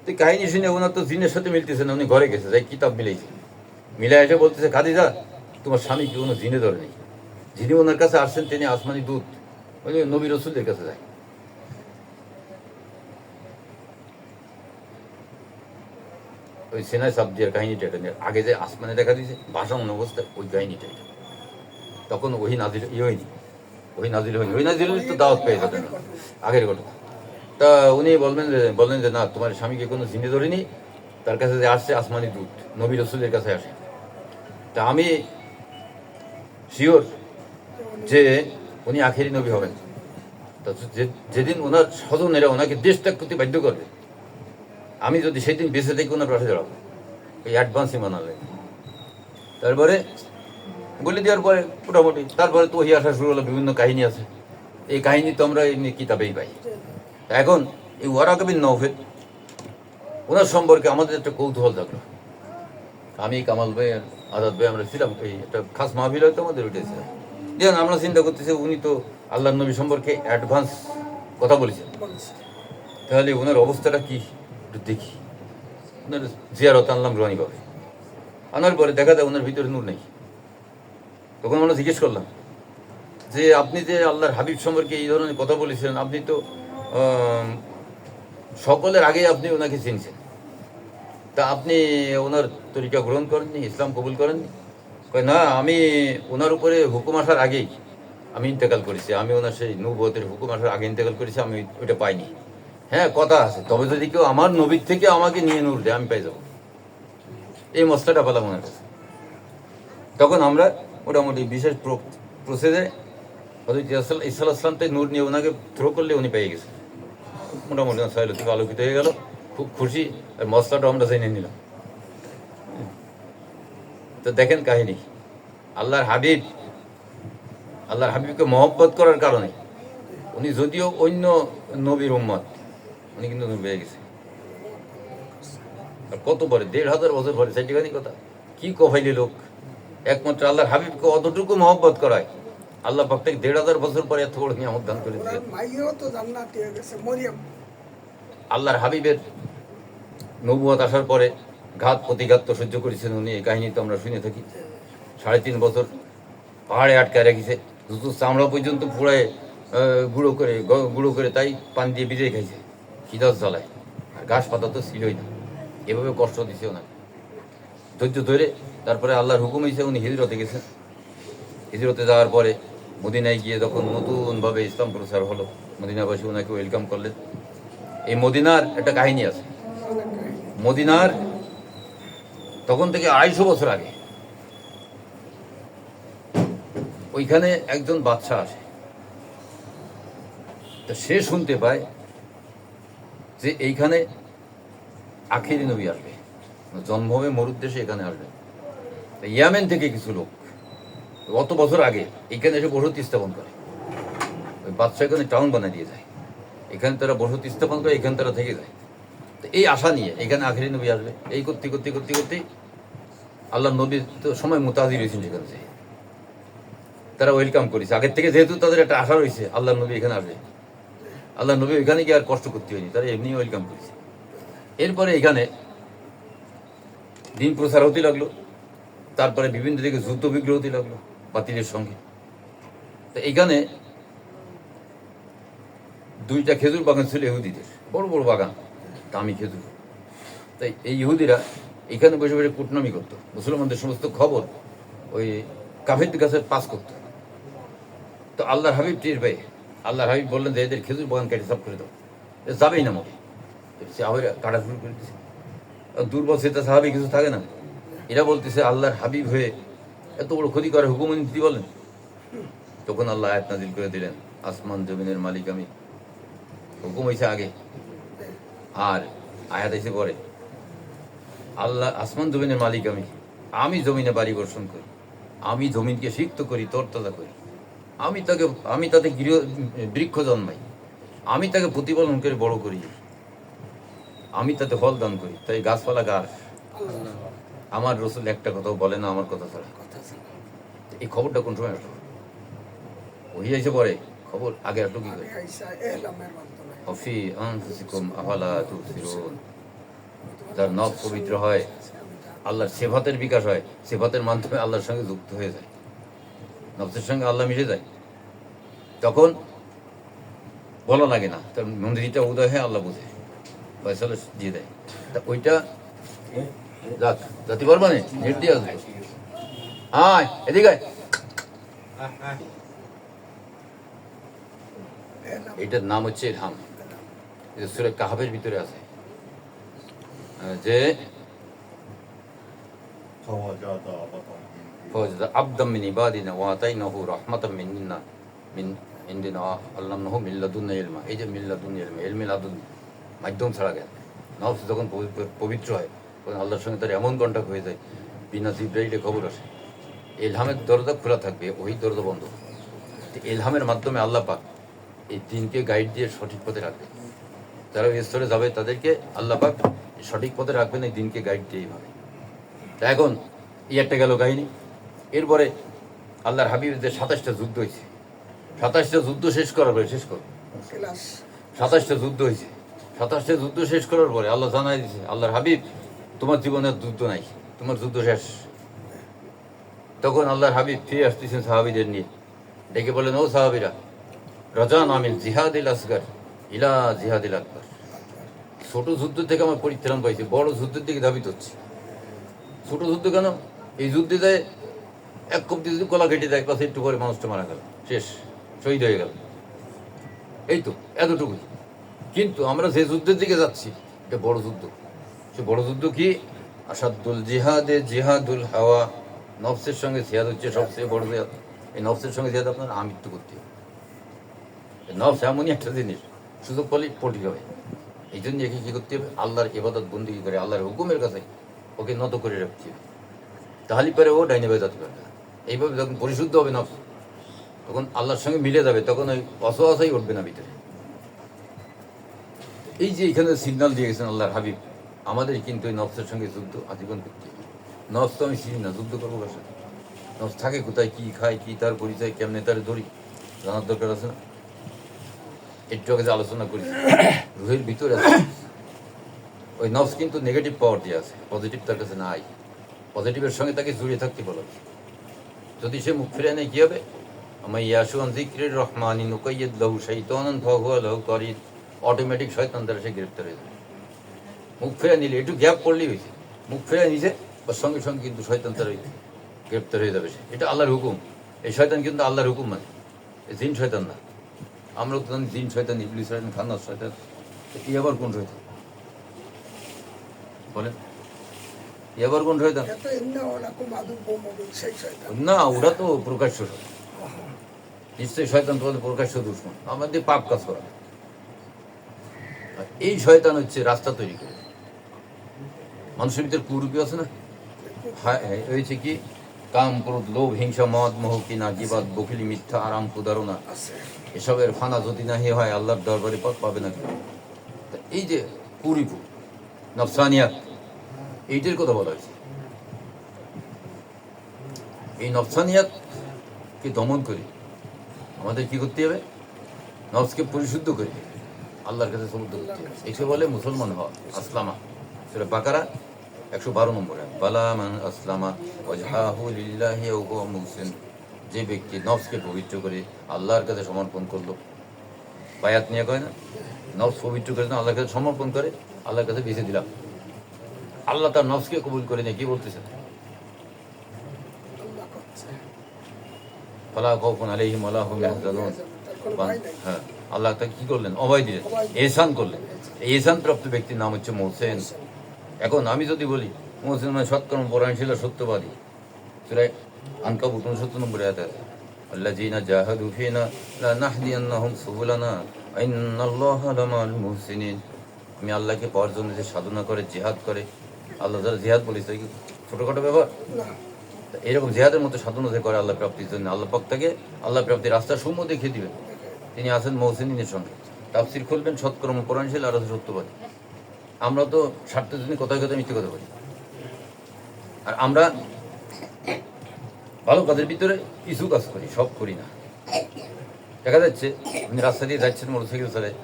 তো কাহিনী শুনে ওনার তো জিনের সাথে মিলতেছে না, উনি ঘরে গেছে, যাই কিতাব মিলাইছে, মিলাই এসে বলতেছে খাদিজা তোমার স্বামী কি কোনো জিনে ধরে নেই? যিনি ওনার কাছে আসছেন তিনি আসমানি দূত, উনি নবী রসুলের কাছে যায়। ওই সেনায় সাপ দিয়ার কাহিনীটা এটা নিয়ে আগে যে আসমানে দেখা দিয়েছে ভাষামন অবস্থায়, ওই কাহিনীটা এটা। তখন ওই নাজিল হয়নি, ওই নাজিল হয়নি, ওই নাজিল তো দাওয়াত পেয়ে যেতেন আগের ঘটনা। তা উনি বললেন যে না, তোমার স্বামীকে কোনো জিনে ধরিনি, তার কাছে যে আসছে আসমানি দূত, নবী রসুলের কাছে আসে। তা আমি শিওর যে উনি আখেরি নবী হবেন। তা যেদিন ওনার স্বজনেরা ওনাকে দেশ ত্যাগ করতে বাধ্য করবে, আমি যদি সেদিন বেঁচে থেকে ওনার পাশে দাঁড়াবো, এই অ্যাডভান্সই মানালে। তারপরে বলে দেওয়ার পরে মোটামুটি তারপরে তো ওহি আসা শুরু হলো, বিভিন্ন কাহিনী আছে, এই কাহিনী তো আমরা এমনি কিতাবেই পাই। এখন এই ওয়ারাকা বিন নওফেল ওনার সম্পর্কে আমাদের একটা কৌতূহল থাকলো। আমি কামাল ভাই আজাদ ভাই আমরা ছিলাম, এই একটা খাস মাহফিল হয়তো আমাদের উঠেছিলাম। দেখুন আমরা চিন্তা করতেছি উনি তো আল্লাহ নবী সম্পর্কে অ্যাডভান্স কথা বলেছেন, তাহলে ওনার অবস্থাটা কি একটু দেখি। ওনার জিয়ারত আনলাম রোহানিভাবে, আনার পরে দেখা যায় ওনার ভিতরে নূর নেই। তখন আমরা জিজ্ঞেস করলাম যে আপনি যে আল্লাহর হাবিব সম্পর্কে এই ধরনের কথা বলেছিলেন, আপনি তো সকলের আগেই আপনি ওনাকে চিনছেন, তা আপনি ওনার তরিকা গ্রহণ করেননি, ইসলাম কবুল করেননি? কয় না, আমি ওনার উপরে হুকুম আসার আগেই আমি ইন্তেকাল করেছি, আমি ওনার সেই নবুয়তের হুকুম আসার আগে ইন্তেকাল করেছি, আমি ওইটা পাইনি। হ্যাঁ কথা আছে, তবে যদি কেউ আমার নবীর থেকে আমাকে নিয়ে নূর দেয় আমি পাই যাবো, এই মশলাটা পেলাম ওনার কাছে। তখন আমরা মোটামুটি বিশেষ প্রসেসে হজরত ইসা আসলাম তাই নূর নিয়ে ওনাকে থ্রো করলে উনি পেয়ে গেছে, মোটামুটি সাইল থেকে আলোকিত হয়ে গেল, খুব খুশি। আর মশলাটা আমরা জেনে নিলাম। তো দেখেন কাহিনী, আল্লাহর হাবিবকে মহব্বত করার কারণে উনি যদিও অন্য নবীর উম্মত, উনি কিন্তু নূর পেয়ে গেছে। আর কত পরে ১,৫০০ বছর পরে, সেটিখানি কথা কি কফাইলি লোক, একমাত্র আল্লাহর হাবিবকে অতটুকু মহব্বত করায় আল্লাহ পাক থেকে ১,৫০০ বছর পরে এত বড় নিয়ামত দান করে দিলেন। আল্লাহর হাবিবের নবুয়ত আসার পরে ঘাত প্রতিঘাত তো সহ্য করেছেন উনি, এই কাহিনী তো আমরা শুনে থাকি। ৩.৫ বছর পাহাড়ে আটকায় রেখেছে, জুতুর চামড়া পর্যন্ত পুড়ায় গুঁড়ো করে তাই পান দিয়ে ভিজিয়ে খাইছে, খিদাস জ্বালায়, আর ঘাস পাতা তো ছিলই না। এভাবে কষ্ট দিছে ওনাকে, ধৈর্য ধরে তারপরে আল্লাহর হুকুম হয়েছে উনি হিজরতে গেছেন। হিজরতে যাওয়ার পরে মদিনায় গিয়ে যখন নতুনভাবে ইসলাম প্রচার হলো, মদিনাবাসী ওনাকে ওয়েলকাম করলেন। এই মদিনার একটা কাহিনী আছে। মদিনার তখন থেকে 250 বছর আগে ওইখানে একজন বাদশা আসে, তা সে শুনতে পায় যে এইখানে আখিরি নবী আসবে, জন্ম হবে মরুদ্দেশে, এখানে আসবে। ইয়ামেন থেকে কিছু লোক অত বছর আগে এখানে এসে বসতি স্থাপন করে। ওই বাদশা এখানে টাউন বানিয়ে দিয়ে যায়, এখানে তারা বসতি স্থাপন করে, এখানে তারা থেকে যায়। তো এই আশা নিয়ে এখানে আখেরি নবী আসবে, এই করতে করতে করতে করতে আল্লাহ নবী তো সময় মোতাহাজি রয়েছেন সেখানে, তারা ওয়েলকাম করেছে আগের থেকে, যেহেতু তাদের একটা আশা রয়েছে আল্লাহ নবী এখানে আসবে। আল্লাহ নবী এখানে গিয়ে আর কষ্ট করতে হয়নি, তারা এমনি ওয়েলকাম করেছে। এরপরে এখানে দিন প্রচার হতে লাগলো, তারপরে বিভিন্ন দিকে যুদ্ধ বিগ্রহ হতে লাগলো বাতিলের সঙ্গে। তো এখানে 2টা খেজুর বাগান ছিল ইহুদিদের, বড় বড় বাগান, দামি খেজুর। তাই এই ইহুদিরা এখানে বসে বসে কুটনামি করতো, মুসলমানদের সমস্ত খবর ওই কাফেরদের কাছে পাস করতো। তো আল্লাহর হাবিব টের পেয়ে আল্লাহর হাবিব বললেন যে এদের খেজুর বাগান কেটে সাফ করে দাও, যাবেই না মনে সাহাবিরা কাটা শুরু করে দিচ্ছে। দুর্বল সেটা সাহাবি কিছু থাকে না, এরা বলতেছে আল্লাহর হাবিব হয়ে এত বড় ক্ষতি করে হুকুম দিতে বলেন। তখন আল্লাহ আয়াত নাজিল করে দিলেন, আসমান জমিনের মালিক আমি। হুকুম হয়েছে আগে আর আয়াত এসে পরে। আল্লাহ আসমান জমিনের মালিক আমি, আমি জমিনে বাড়ি বর্ষণ করি, আমি জমিনকে সিক্ত করি, তরতাজা করি, আমি তাতে বৃক্ষ জন্মাই, আমি তাকে প্রতিপালন করে বড় করি, আমি তাতে ফল দান করি। তাই গাছপালা গাছ, আমার রসুল একটা কথাও বলে না আমার কথা ছাড়া। এই খবরটা কোন সময় আসলো? ওই এসে পরে খবর আগে আসলো কি করে? অফি আনফুসিকুম আফালা তুবসিরুন। যার নফস পবিত্র হয়, আল্লাহর সেফাতের বিকাশ হয়, সেফাতের মাধ্যমে আল্লাহর সঙ্গে যুক্ত হয়ে যায়, নফসের সঙ্গে আল্লাহ মিশে যায়, তখন বলা লাগে না, তার মন্দিরটা উদয় হয়, আল্লাহ বুঝে ফয়সালা দিয়ে দেয়। তা ওইটা যাক জাতি পারবা না, নেট দিয়ে আসবে। হ্যাঁ এদিকে এটার নাম হচ্ছে ইলহাম। সূরা কাহফের ভিতরে আছে যে আবদাম মিন ইবাদিনা ওয়া আতাইনাহু রাহমাতাম মিন্না মিন ইনদিনা আল্লামনাহু মিন লাদুন্না ইলমা। এই যে মিন লাদুন্না ইলমা, ইলমে লাদুন মাধ্যম ছাড়া জ্ঞান। নফস যখন পবিত্র হয় তখন আল্লাহর সঙ্গে তার এমন কন্টাক্ট হয়ে যায়, বিনা জিব্রাইলে খবর আসে, ইলহামের দরজা খোলা থাকবে, ওই দরজা বন্ধ। ইলহামের মাধ্যমে আল্লাহ পাক এই দিনকে গাইড দিয়ে সঠিক পথে রাখবে। যারা এই স্তরে যাবে তাদেরকে আল্লাহ পাক সঠিক পথে রাখবেন এই দিনকে গাইড দিয়ে এইভাবে। তা এখন এই একটা গেল কাহিনী। এরপরে আল্লাহর হাবিবদের 27টা যুদ্ধ হয়েছে। 27টা যুদ্ধ শেষ করার পরে 27টা যুদ্ধ হয়েছে। 27টা যুদ্ধ শেষ করার পরে আল্লাহ জানাই দিয়েছে, আল্লাহর হাবিব তোমার জীবনের যুদ্ধ নাই, তোমার যুদ্ধ শেষ। তখন আল্লাহর হাবিব ফিরে আসতেছেন সাহাবিদের নিয়ে, ডেকে বলেন, ও সাহাবিরা, রাজান আমিন জিহাদিল আসগার ইলা জিহাদিল আকবার। ছোট যুদ্ধ থেকে আমার পরিত্রাণ পাইছে, বড় যুদ্ধের দিকে ধাবিত হচ্ছে। ছোট যুদ্ধ কেন? এই যুদ্ধে যায় এক কপ্তি যদি কলা কেটে দেয়, পাশে একটু করে মানুষটা মারা গেল, শেষ, শহীদ হয়ে গেল, এই তো এতটুকুই। কিন্তু আমরা যে যুদ্ধের দিকে যাচ্ছি এটা বড় যুদ্ধ। সে বড় যুদ্ধ কি? আসাদুল জিহাদে জিহাদুল হাওয়া। নফসের সঙ্গে জিহাদ হচ্ছে সবচেয়ে বড় জিহাদ। এই নফসের সঙ্গে জিহাদ আপনার আমৃত্যু করতে হবে। নফস এমনই একটা জিনিস, সুযোগ পেলে পটি হবে। এই জন্য একে কী করতে হবে? আল্লাহর ইবাদত বন্দেগী করে আল্লাহর হুকুমের কাছে ওকে নত করে রাখতে হবে, তাহলে পরে ও ডাইনে বেয়ে যেতে পারবে না। এইভাবে যখন পরিশুদ্ধ হবে নফস, তখন আল্লাহর সঙ্গে মিলে যাবে, তখন ওই অসহায় উঠবে না ভিতরে। এই যে এখানে সিগন্যাল দিয়ে গেছেন আল্লাহর হাবিব, আমাদের কিন্তু ওই নফসের সঙ্গে যুদ্ধ আজীবন করতে হবে। নফস তো আমি চিনি না, যুদ্ধ করবো কার সাথে? নফস থাকে কোথায়, কী খায়, কী তার পরিচয়, কেমনে তার ধরি, জানার দরকার আছে না? একটু আগে যে আলোচনা করি, রুহের ভিতরে আছে ওই নফস, কিন্তু নেগেটিভ পাওয়ার দিয়ে আছে, পজিটিভ তার কাছে নাই। পজিটিভের সঙ্গে তাকে জড়িয়ে থাকতে বলা। যদি সে মুখ ফিরে নেয় কী হবে? আমার ইয়াসুয়ান জিক্রির রহমানি নুকাইয়্যিদ লাহু শাইতানান ফাহুয়া লাহু কারিন। অটোমেটিক শয়তান দ্বারা সে গ্রেপ্তার হয়ে যাবে। মুখ ফিরে নিলে, একটু গ্যাপ পড়লেই হয়েছে, মুখ ফিরে নিছে ওর সঙ্গে সঙ্গে কিন্তু শয়তান তার গ্রেপ্তার হয়ে যাবে। সে এটা আল্লাহর হুকুম। এই শয়তান কিন্তু আল্লাহর হুকুম মানে, এই জিন শয়তান না। আমরা তো জানি জিন শয়তান, ইবলিস শয়তান, খান্নাস শয়তান। এই আবার কোন শয়তান বলেন? এবার কোন শয়তান? না, ওরা তো প্রকাশ্য শয়তান। নিশ্চয়ই শয়তান তোমাদের প্রকাশ্য দুশ্মন, আমাদের পাপ কাজ করা। এই শয়তান হচ্ছে রাস্তা তৈরি করে। মানুষের ভিতরে কুরূপী আছে না, হয়েছে কি কাম, ক্রোধ, লোভ, হিংসা, মদ, মোহ, কিনা, গীবত, বকিলি, মিথ্যা, আরাম, প্রতারণা, এসবের ফানা যদি নাহি হয় আল্লাহর দরবারে পথ পাবে না। এই যে কুরিপু নফসানিয়াত, এইটার কথা বলা হয়েছে। এই নফসানিয়াতকে দমন করে আমাদের কি করতে হবে? নফসকে পরিশুদ্ধ করে আল্লাহর কাছে সমুদ্র করতে হবে। একে বলে মুসলমান হওয়া, আসলামা। সূরা বাকারা 112 নম্বরে, বালা মান আসলামা ওয়াজহাহু লিল্লাহি ওয়া হুয়া মুহসিন। যে ব্যক্তি নফসকে পবিত্র করে আল্লাহর কাছে সমর্পণ করলো, বায়াত নিয়ে কয় না, নফস পবিত্র করে না আল্লাহর কাছে সমর্পণ করে, আল্লাহর কাছে বেঁচে দিলাম। আল্লাহ তার নফসকে কবুল করে নিয়ে কি বলতেছেন? ফালা খাউফুন আলাইহিম ওয়া লা হুম ইয়াহজানুন। হ্যাঁ, আল্লাহ তাকে কি করলেন? অভয় দিলেন, এহসান করলেন। এই এহসান প্রাপ্ত ব্যক্তির নাম হচ্ছে মুহসিন। এখন আমি যদি বলি মুহসিন মানে সৎকর্ম পরায়ণশীল, সত্যবাদী, সূরা আনকাবুত 69 নম্বরে আয়াত আছে, আল্লাযীনা জাহাদু ফীনা লানাহদিয়ান্নাহুম সুবুলানা ওয়া ইন্নাল্লাহা লামাল মুহসিনিন। আমি আল্লাহকে পাওয়ার জন্য যে সাধনা করে, জিহাদ করে, আল্লাহ যারা জিহাদ বলেছে কি ছোটখাটো ব্যাপার? এরকম জিহাদের মতো সাধনা যে করে আল্লাহ প্রাপ্তির জন্য, আল্লাহ পাক তাকে আল্লাহ প্রাপ্তির রাস্তা সমূহ দেখিয়ে দিবেন। তিনি আছেন মুহসিনিনের সঙ্গে। তাফসীর খুলবেন, সৎকর্ম পরায়ণশীল আর সত্যবাদী। আমরা তো স্বার্থের জন্য কথায় কথায় মিথ্যে কথা বলি। আর আমরা ভালো কাজের ভিতরে কিছু কাজ করি, সব করি না। দেখা যাচ্ছে আপনি রাস্তা দিয়ে যাচ্ছেন মোটরসাইকেল চালায়,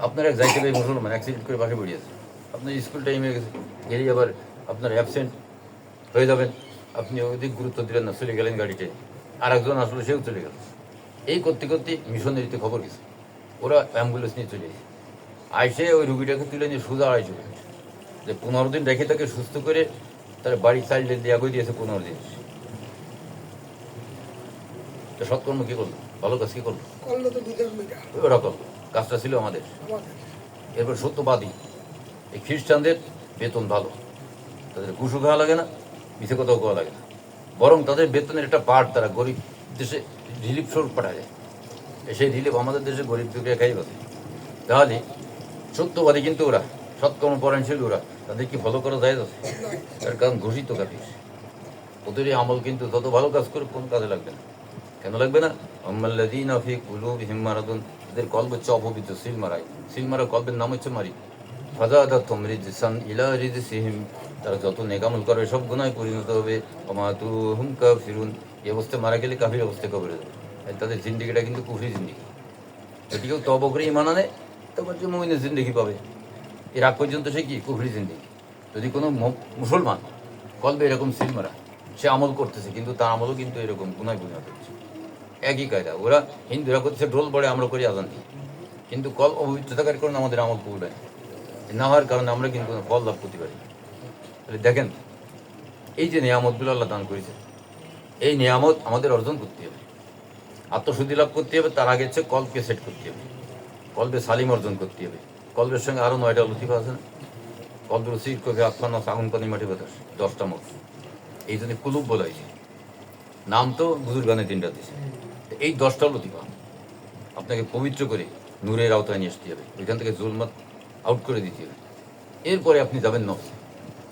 আপনার এক যাইতে পারে মুসলমান অ্যাক্সিডেন্ট করে পাশে পড়িয়েছে, আপনার স্কুল টাইমে গেছে, গেলেই আবার আপনার অ্যাবসেন্ট হয়ে যাবেন, আপনি ওইদিক গুরুত্ব দিলেন না, চলে গেলেন গাড়িতে, আর একজন আসলে সেও চলে গেল। এই করতে করতে মিশনারিতে খবর গেছে, ওরা অ্যাম্বুলেন্স নিয়ে চলে গেছে, আইসে ওই রুগীটাকে তুলে নিয়ে সোজা আড়াই চলে গেছে, যে 15 দিন রেখে তাকে সুস্থ করে তার বাড়ি চাইল্ড দেওয়া করে দিয়েছে 15 দিন। সৎকর্ম কি করলো? ভালো কাজ কি করলো? ওরা করলো, কাজটা ছিল আমাদের। এরপর সত্যবাদী, এই খ্রিস্টানদের বেতন ভালো, তাদের ঘুষও খাওয়া লাগে না, মিছে কথাও খাওয়া লাগে না, বরং তাদের বেতনের একটা পার্ট তারা গরিব দেশে রিলিফ স্বরূপ পাঠায় যায়। সেই রিলিফ আমাদের দেশে গরিব দুঃখে খাই বলে। তাহলে সত্যবাদী কিন্তু ওরা, সৎকর্ম পরায়ণশীল ওরা, তাদের কি ফলো করা যায়? তার কারণ ঘোষিত কাফির। ওদের আমল কিন্তু যত ভালো কাজ করে কোন কাজে লাগবে না। কেন লাগবে না? আম্মাল্লাযীনা ফী কুলূবিহিম মারাদুন, এদের কলব হচ্ছে অপবিত্র, সিল মারাই। সিল মারা কলবের নাম হচ্ছে মারি। ফাযাদাতুহুম রিজসান ইলা রিজসিহিম, তারা যত নেকামল করবে সব গুনাহে পরিণত হবে। ওয়া মাতু হুম কাফিরুন, এই অবস্থায় মারা গেলে কাফির অবস্থায় কবরে যাবে। তাদের জিন্দেগিটা কিন্তু কুফরি জিন্দেগি। যদি কেউ তওবা করে ঈমান আনে তখন যে মুমিনের জিন্দেগি পাবে, এর আগ পর্যন্ত সে কি কুফরি জিন্দেগি। যদি কোনো মুসলমান কলবে এরকম সিল মারা, সে আমল করতেছে কিন্তু তার আমলও কিন্তু এরকম গুনায় পরিণত হচ্ছে। একই কায়দা। ওরা হিন্দুরা করছে ঢোল পড়ে, আমরা করি আজান দিই, কিন্তু কল অপবিত্র থাকার কারণে আমাদের আমল কবুল হয় না হওয়ার কারণে আমরা কিন্তু ফল লাভ করতে পারি। তাহলে দেখেন, এই যে নিয়ামতগুলো আল্লাহ দান করেছে, এই নিয়ামত আমাদের অর্জন করতে হবে, আত্মশুদ্ধি লাভ করতে হবে। তার আগে হচ্ছে কলকে সেট করতে হবে, কলবে সালিম অর্জন করতে হবে। কলবের সঙ্গে আরও 9টা লতিফা আছে না? কলবের উচিত কবি আফান আগুন পানি মাটি বাতাস, 10টা মত। এই জন্য কুলুব বলা হয়েছে, নাম তো বুজুর্গানে 3টা দিয়েছে। এই 10টা লতিফা আপনাকে পবিত্র করে নূরের আওতায় নিয়ে আসতে হবে, ওইখান থেকে জুলমাত আউট করে দিতে হবে। এরপরে আপনি যাবেন নফসে,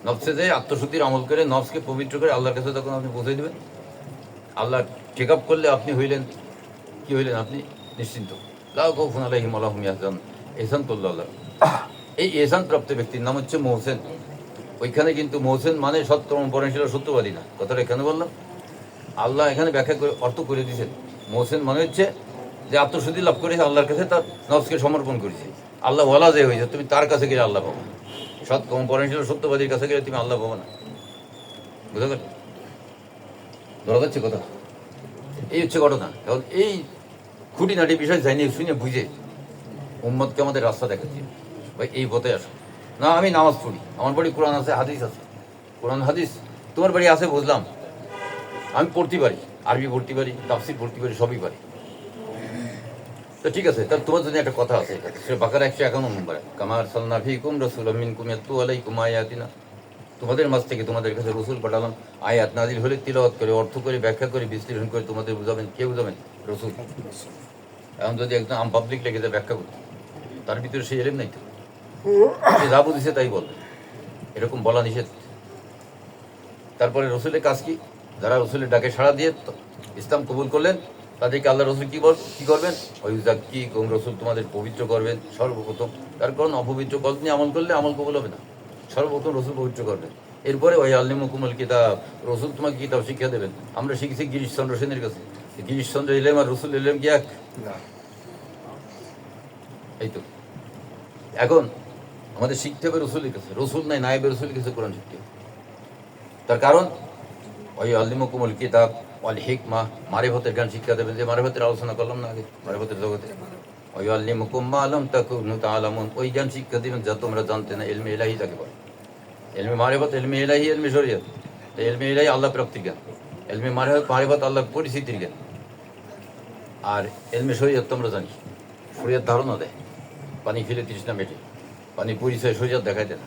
নফসে যে আত্মশুদ্ধির আমল করে নফসকে পবিত্র করে আল্লাহর কাছে তখন আপনি পৌঁছে দেবেন। আল্লাহ চেক আপ করলে আপনি হইলেন কি হইলেন? আপনি নিশ্চিন্ত। লা খাউফুন আলাইহিম ওয়া লা হুম ইয়াহজানুন, এহসান করলো আল্লাহ। এই এহসান প্রাপ্ত ব্যক্তির নাম হচ্ছে মুহসিন। ওইখানে কিন্তু মুহসিন মানে সৎকর্ম পরায়ণশীল, সত্যবাদী না। কথাটা এখানে বললাম, আল্লাহ এখানে ব্যাখ্যা করে অর্থ করে দিয়েছেন। মুহসিন মানে হচ্ছে যে আত্মশুদ্ধি লাভ করেছে, আল্লাহর কাছে তার নফসকে সমর্পণ করেছে। আল্লাহ বলা যে হয়েছে, তুমি তার কাছে গেলে আল্লাহ পাবো। সৎকর্ম পরায়ণশীল, সত্যবাদীর কাছে গেলে তুমি আল্লাহ পাবো না। বুঝতে পারলে? ধরা যাচ্ছে কথা? এই হচ্ছে ঘটনা। এখন এই খুঁটিনাটি বিষয় জানি শুনে বুঝে উম্মতকে আমাদের রাস্তা দেখাচ্ছি, ভাই এই পথে আসো না। আমি নামাজ পড়ি, আমার বাড়ি কোরআন আছে, হাদিস আছে, কোরআন হাদিস তোমার বাড়ি আছে বুঝলাম, আমি পড়তে পারি, আরবি পড়তে পারি, তাফসীর পড়তে পারি, সবই পারি। তো ঠিক আছে, তাহলে তোমার জন্য একটা কথা আছে, সে বাকারা 151 নম্বরে, কামা আরসালনা ফীকুম রাসূলাম মিনকুম ইয়াতলু আলাইকুম আয়াতিনা। তোমাদের মাঝ থেকে তোমাদের কাছে রসুল পাঠালাম, আয়াত নাজিল হলে তিলাওয়াত করে, অর্থ করে, ব্যাখ্যা করে, বিশ্লেষণ করে তোমাদের বুঝাবেন। কে বুঝাবেন? রসুল। এখন যদি একদম আম পাবলিক লেগে যায় ব্যাখ্যা করতে, তার ভিতরে সেই এলেম নাই তো, সে যা বুঝেছে তাই বলবে, এরকম বলা নিষেধ। তারপরে রসুলের কাজ কি? যারা রসুলের ডাকে সাড়া দিয়ে ইসলাম কবুল করলেন, তাদেরকে আল্লাহ রসুল কি করবেন? কি রসুল তোমাদের পবিত্র করবেন সর্বপ্রথম। তার কারণ অপবিত্র কল নিয়ে আমল করলে আমল কবুল হবে না। সর্বপ্রথম রসুল পবিত্র করবেন, এরপরে ওই আল্লিমুকুমুল কিতাব, রসুল তোমাকে কিতাব শিক্ষা দেবেন। আমরা শিখেছি গিরিশচন্দ্র সেনের কাছে। গিরিশচন্দ্র এলেম আর রসুল এলেম কি এক? এই তো এখন আমাদের শিখতে হবে রসুলের কাছে। রসুল নাই, নায়েবে রসুলের কাছে কোরআন শিখতে হবে। তার কারণ ওই আল্লিমুকুমুল কিতাব ওয়াল হিকমা, মারিফতের জ্ঞান শিক্ষা দেবেন। যে মারিফতের আলোচনা করলাম না আগে, মারিফতের জগতে ওই আল্লিমুকুম মা লাম তাকুনু তাআলামুন, ওই জ্ঞান শিক্ষা দিবেন যা তোমরা জানতে না। ইলমে ইলাহি তাকে বলে। ইলমে মারিফত, ইলমে ইলাহি, ইলমে শরীয়ত। ইলমে ইলাহি আল্লাহ প্রাপ্তির জ্ঞান, ইলমে মারিফত আল্লাহ পরিচিতির জ্ঞান। আর ইলমে শরীয়ত তোমরা জানি, শরীয়ত ধারণা দেয়। পানি ফেলে তৃষ্ণা মেটে, পানি পরিচয় শরীয়ত দেখাই দেয় না।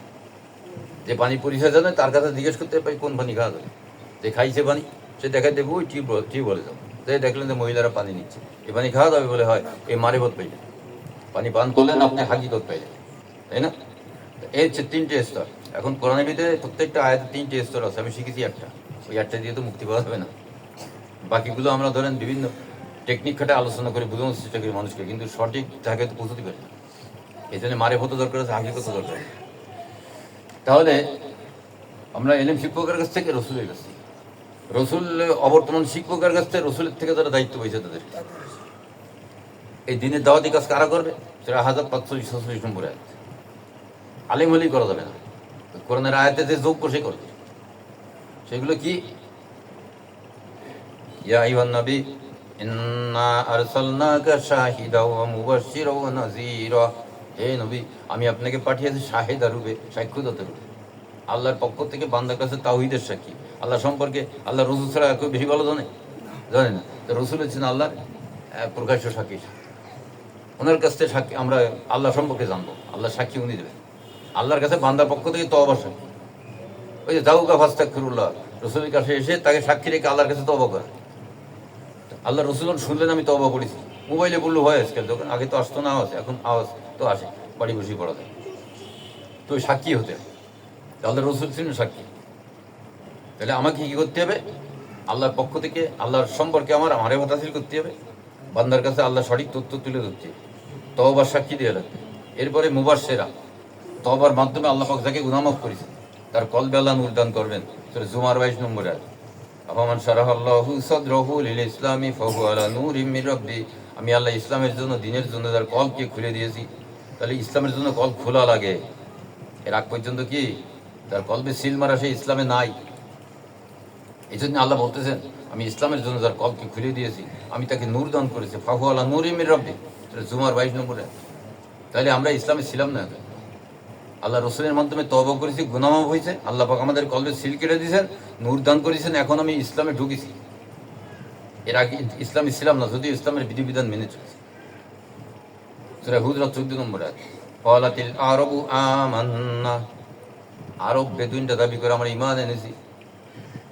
যে পানি পরিচয় জানে তার কাছে জিজ্ঞেস করতে পারি কোন পানি খাওয়া যাবে। যে খাইছে পানি সে দেখাই দেবে ওই টিউবওয়েলে যাবো। তাই দেখলেন যে মহিলারা পানি নিচ্ছে, এই পানি খাওয়া যাবে বলে হয়, এই মারিফত পাইলেন। পানি পান করলেন আপনি হাকিকত পাইলেন, তাই না? এই হচ্ছে তিনটে স্তর। এখন কোরআনের ভিতরে প্রত্যেকটা আয়াতে তিনটে স্তর আছে, আমি শিখেছি একটা। ওই একটা দিয়ে তো মুক্তি পাওয়া যাবে না। বাকিগুলো আমরা ধরেন বিভিন্ন টেকনিক খাটে আলোচনা করে বোঝানোর চেষ্টা করি মানুষকে, কিন্তু সঠিক জায়গায় তো পৌঁছতে পারি না। এই জন্য মারিফত দরকার আছে, হাকিকত দরকার। তাহলে আমরা এলেম শিক্ষকের কাছ থেকে রসুলের কাছ থেকে, রসুল অবর্তমান শিক্ষকের কাছ থেকে, রসুলের থেকে তারা দায়িত্ব পেয়েছে তাদের। এই দিনের দাওয়াতি কাজ কারা করবে? সেটা 1547 নম্বর আয়াত। আলিম হলেই করা যাবে না, কোরআনের আয়াতে যে যোগ্য সে করবে। সেগুলো কি? ইয়া আইয়ুহান নবী ইন্না আরসালনাকা শাহিদা ওয়া মুবাশশিরা ওয়া নাযীরা, হে নবী আমি আপনাকে পাঠিয়েছি শাহিদা রূপে, সাক্ষ্যদাতা রূপে। আল্লাহর পক্ষ থেকে বান্দার কাছে তাওহীদের সাক্ষী। আল্লাহ সম্পর্কে আল্লাহ রসুল ছাড়া কেউ বেশি ভালো জানে না। তো রসুল হচ্ছেন আল্লাহর প্রকাশ্য সাক্ষী। ওনার কাছ থেকে সাক্ষী আমরা আল্লাহ সম্পর্কে জানবো, আল্লাহ সাক্ষী উনি দেবেন। আল্লাহর কাছে বান্দার পক্ষ থেকে তওবা সাক্ষী। ওই যে দাউকা ফাস্তাগফিরুল্লাহ, রসুলের কাছে এসে তাকে সাক্ষী রেখে আল্লাহর কাছে তওবা করে। আল্লাহ রসুল শুনলেন আমি তওবা করেছি, মোবাইলে বললো হয় আজকাল, যখন আগে তো আসতো না আওয়াজ, এখন আওয়াজ তো আসে, বাড়ি বসে পড়া যায়। তো ওই সাক্ষী হতে হবে। আল্লাহ রসুল ছিলেন সাক্ষী। তাহলে আমাকে কি করতে হবে? আল্লাহর পক্ষ থেকে আল্লাহর সম্পর্কে আমার মারিফত হাসিল করতে হবে, বান্দার কাছে আল্লাহ সঠিক তথ্য তুলে ধরতে হবে, তওবার সাক্ষী দিয়ে রাখতে। এরপরে মুবাশশিরা, তওবার মাধ্যমে আল্লাহ পাক যাকে গুনাহ মাফ করেছেন তার কলবে আল্লাহ নূর দান করবেন। সূরা জুমার 22 নম্বর আয়াত। আফামান শারাহাল্লাহু সাদরাহু লিল ইসলামি ফাহুয়া আলা নূরিম মির রাব্বি, আমি আল্লাহ ইসলামের জন্য, দিনের জন্য যার কলকে খুলে দিয়েছি। তাহলে ইসলামের জন্য কল খোলা লাগে। এর আগ পর্যন্ত কি তার কলবে সিল মারা, সে ইসলামে নাই। এই জন্য আল্লাহ বলতেছেন আমি ইসলামের জন্য যার কলকে খুলে দিয়েছি, আমি তাকে নূর দান করেছি। ফাহু আলা নূরিম মির রাব্বি, জুমার 22 নম্বরে। তাহলে আমরা ইসলামে ছিলাম না, আল্লাহ রসুলের মাধ্যমে তওবা করেছি, গুনাহ মাফ হয়েছে, আল্লাহ পাক আমাদের কলবে সিল কেটে দিয়েছেন, নূর দান করেছেন, এখন আমি ইসলামে ঢুকেছি। এর আগে ইসলামে ছিলাম না, যদিও ইসলামের বিধিবিধান মেনে চলেছি। সূরা হুজরাত 14 নম্বর আয়াত। ক্বালাতিল আরাবু আমান্না, আরব বেদুইনটা দাবি করে আমরা ঈমান এনেছি।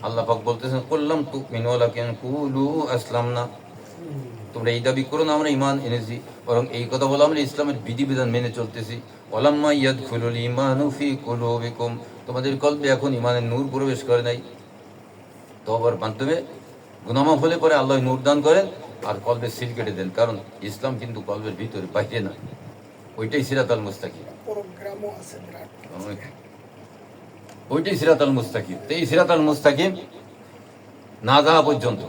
আল্লাহ পাক বলতেছেন কুল্লাম তুমিনু ওয়ালাকিন কুলু আসলামনা, তোমরা এই দাবি করো না আমরা ঈমান এনেছি, বরং এই কথা বলো আমরা ইসলামের বিধিবিধান মেনে চলতেছি। ওয়ালাম্মা ইয়াদখুলুল ঈমানু ফি কুলুবিকুম, তোমাদের কলবে এখন ঈমানের নূর প্রবেশ করে নাই। তওবার মাধ্যমে গুনাহ মাফ হলে পরে আল্লাহ নূর দান করেন আর কলবে সিল কেটে দেন। কারণ ইসলাম কিন্তু কলবের ভিতরে, বাইরে না। ওইটাই সিরাতাল মুস্তাকিম, ওইটাই সিরাতাল মুস্তাকিম। তো এই সিরাতাল মুস্তাকিম না যাওয়া পর্যন্ত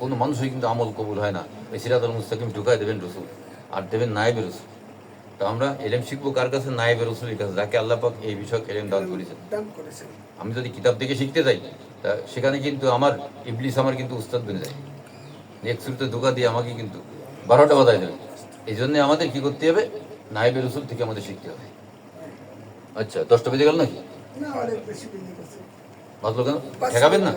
কোনো মানুষই কিন্তু আমল কবুল হয় না। এই সিরাতাল মুস্তাকিম ঢুকাই দেবেন রসুল, আর দেবেন নায়েবে রসুল। তো আমরা এলেম শিখবো কার কাছে? নায়েবে রসুলের কাছে, যাকে আল্লাহ পাক এই বিষয়ে এলেম দান করেছেন। আমি যদি কিতাব থেকে শিখতে যাই, তা সেখানে কিন্তু আমার ইবলিস আমার কিন্তু উস্তাদ বনে যায়, এক শুরুতে ধোকা দিয়ে আমাকে কিন্তু 12টা বাজায় দেবে। এই জন্যে আমাদের কি করতে হবে? নায়েবে রসুল থেকে আমাদের শিখতে হবে। আচ্ছা, 10টা বেজে গেল নাকি? বাজলো কেন? ঠেকাবেন না?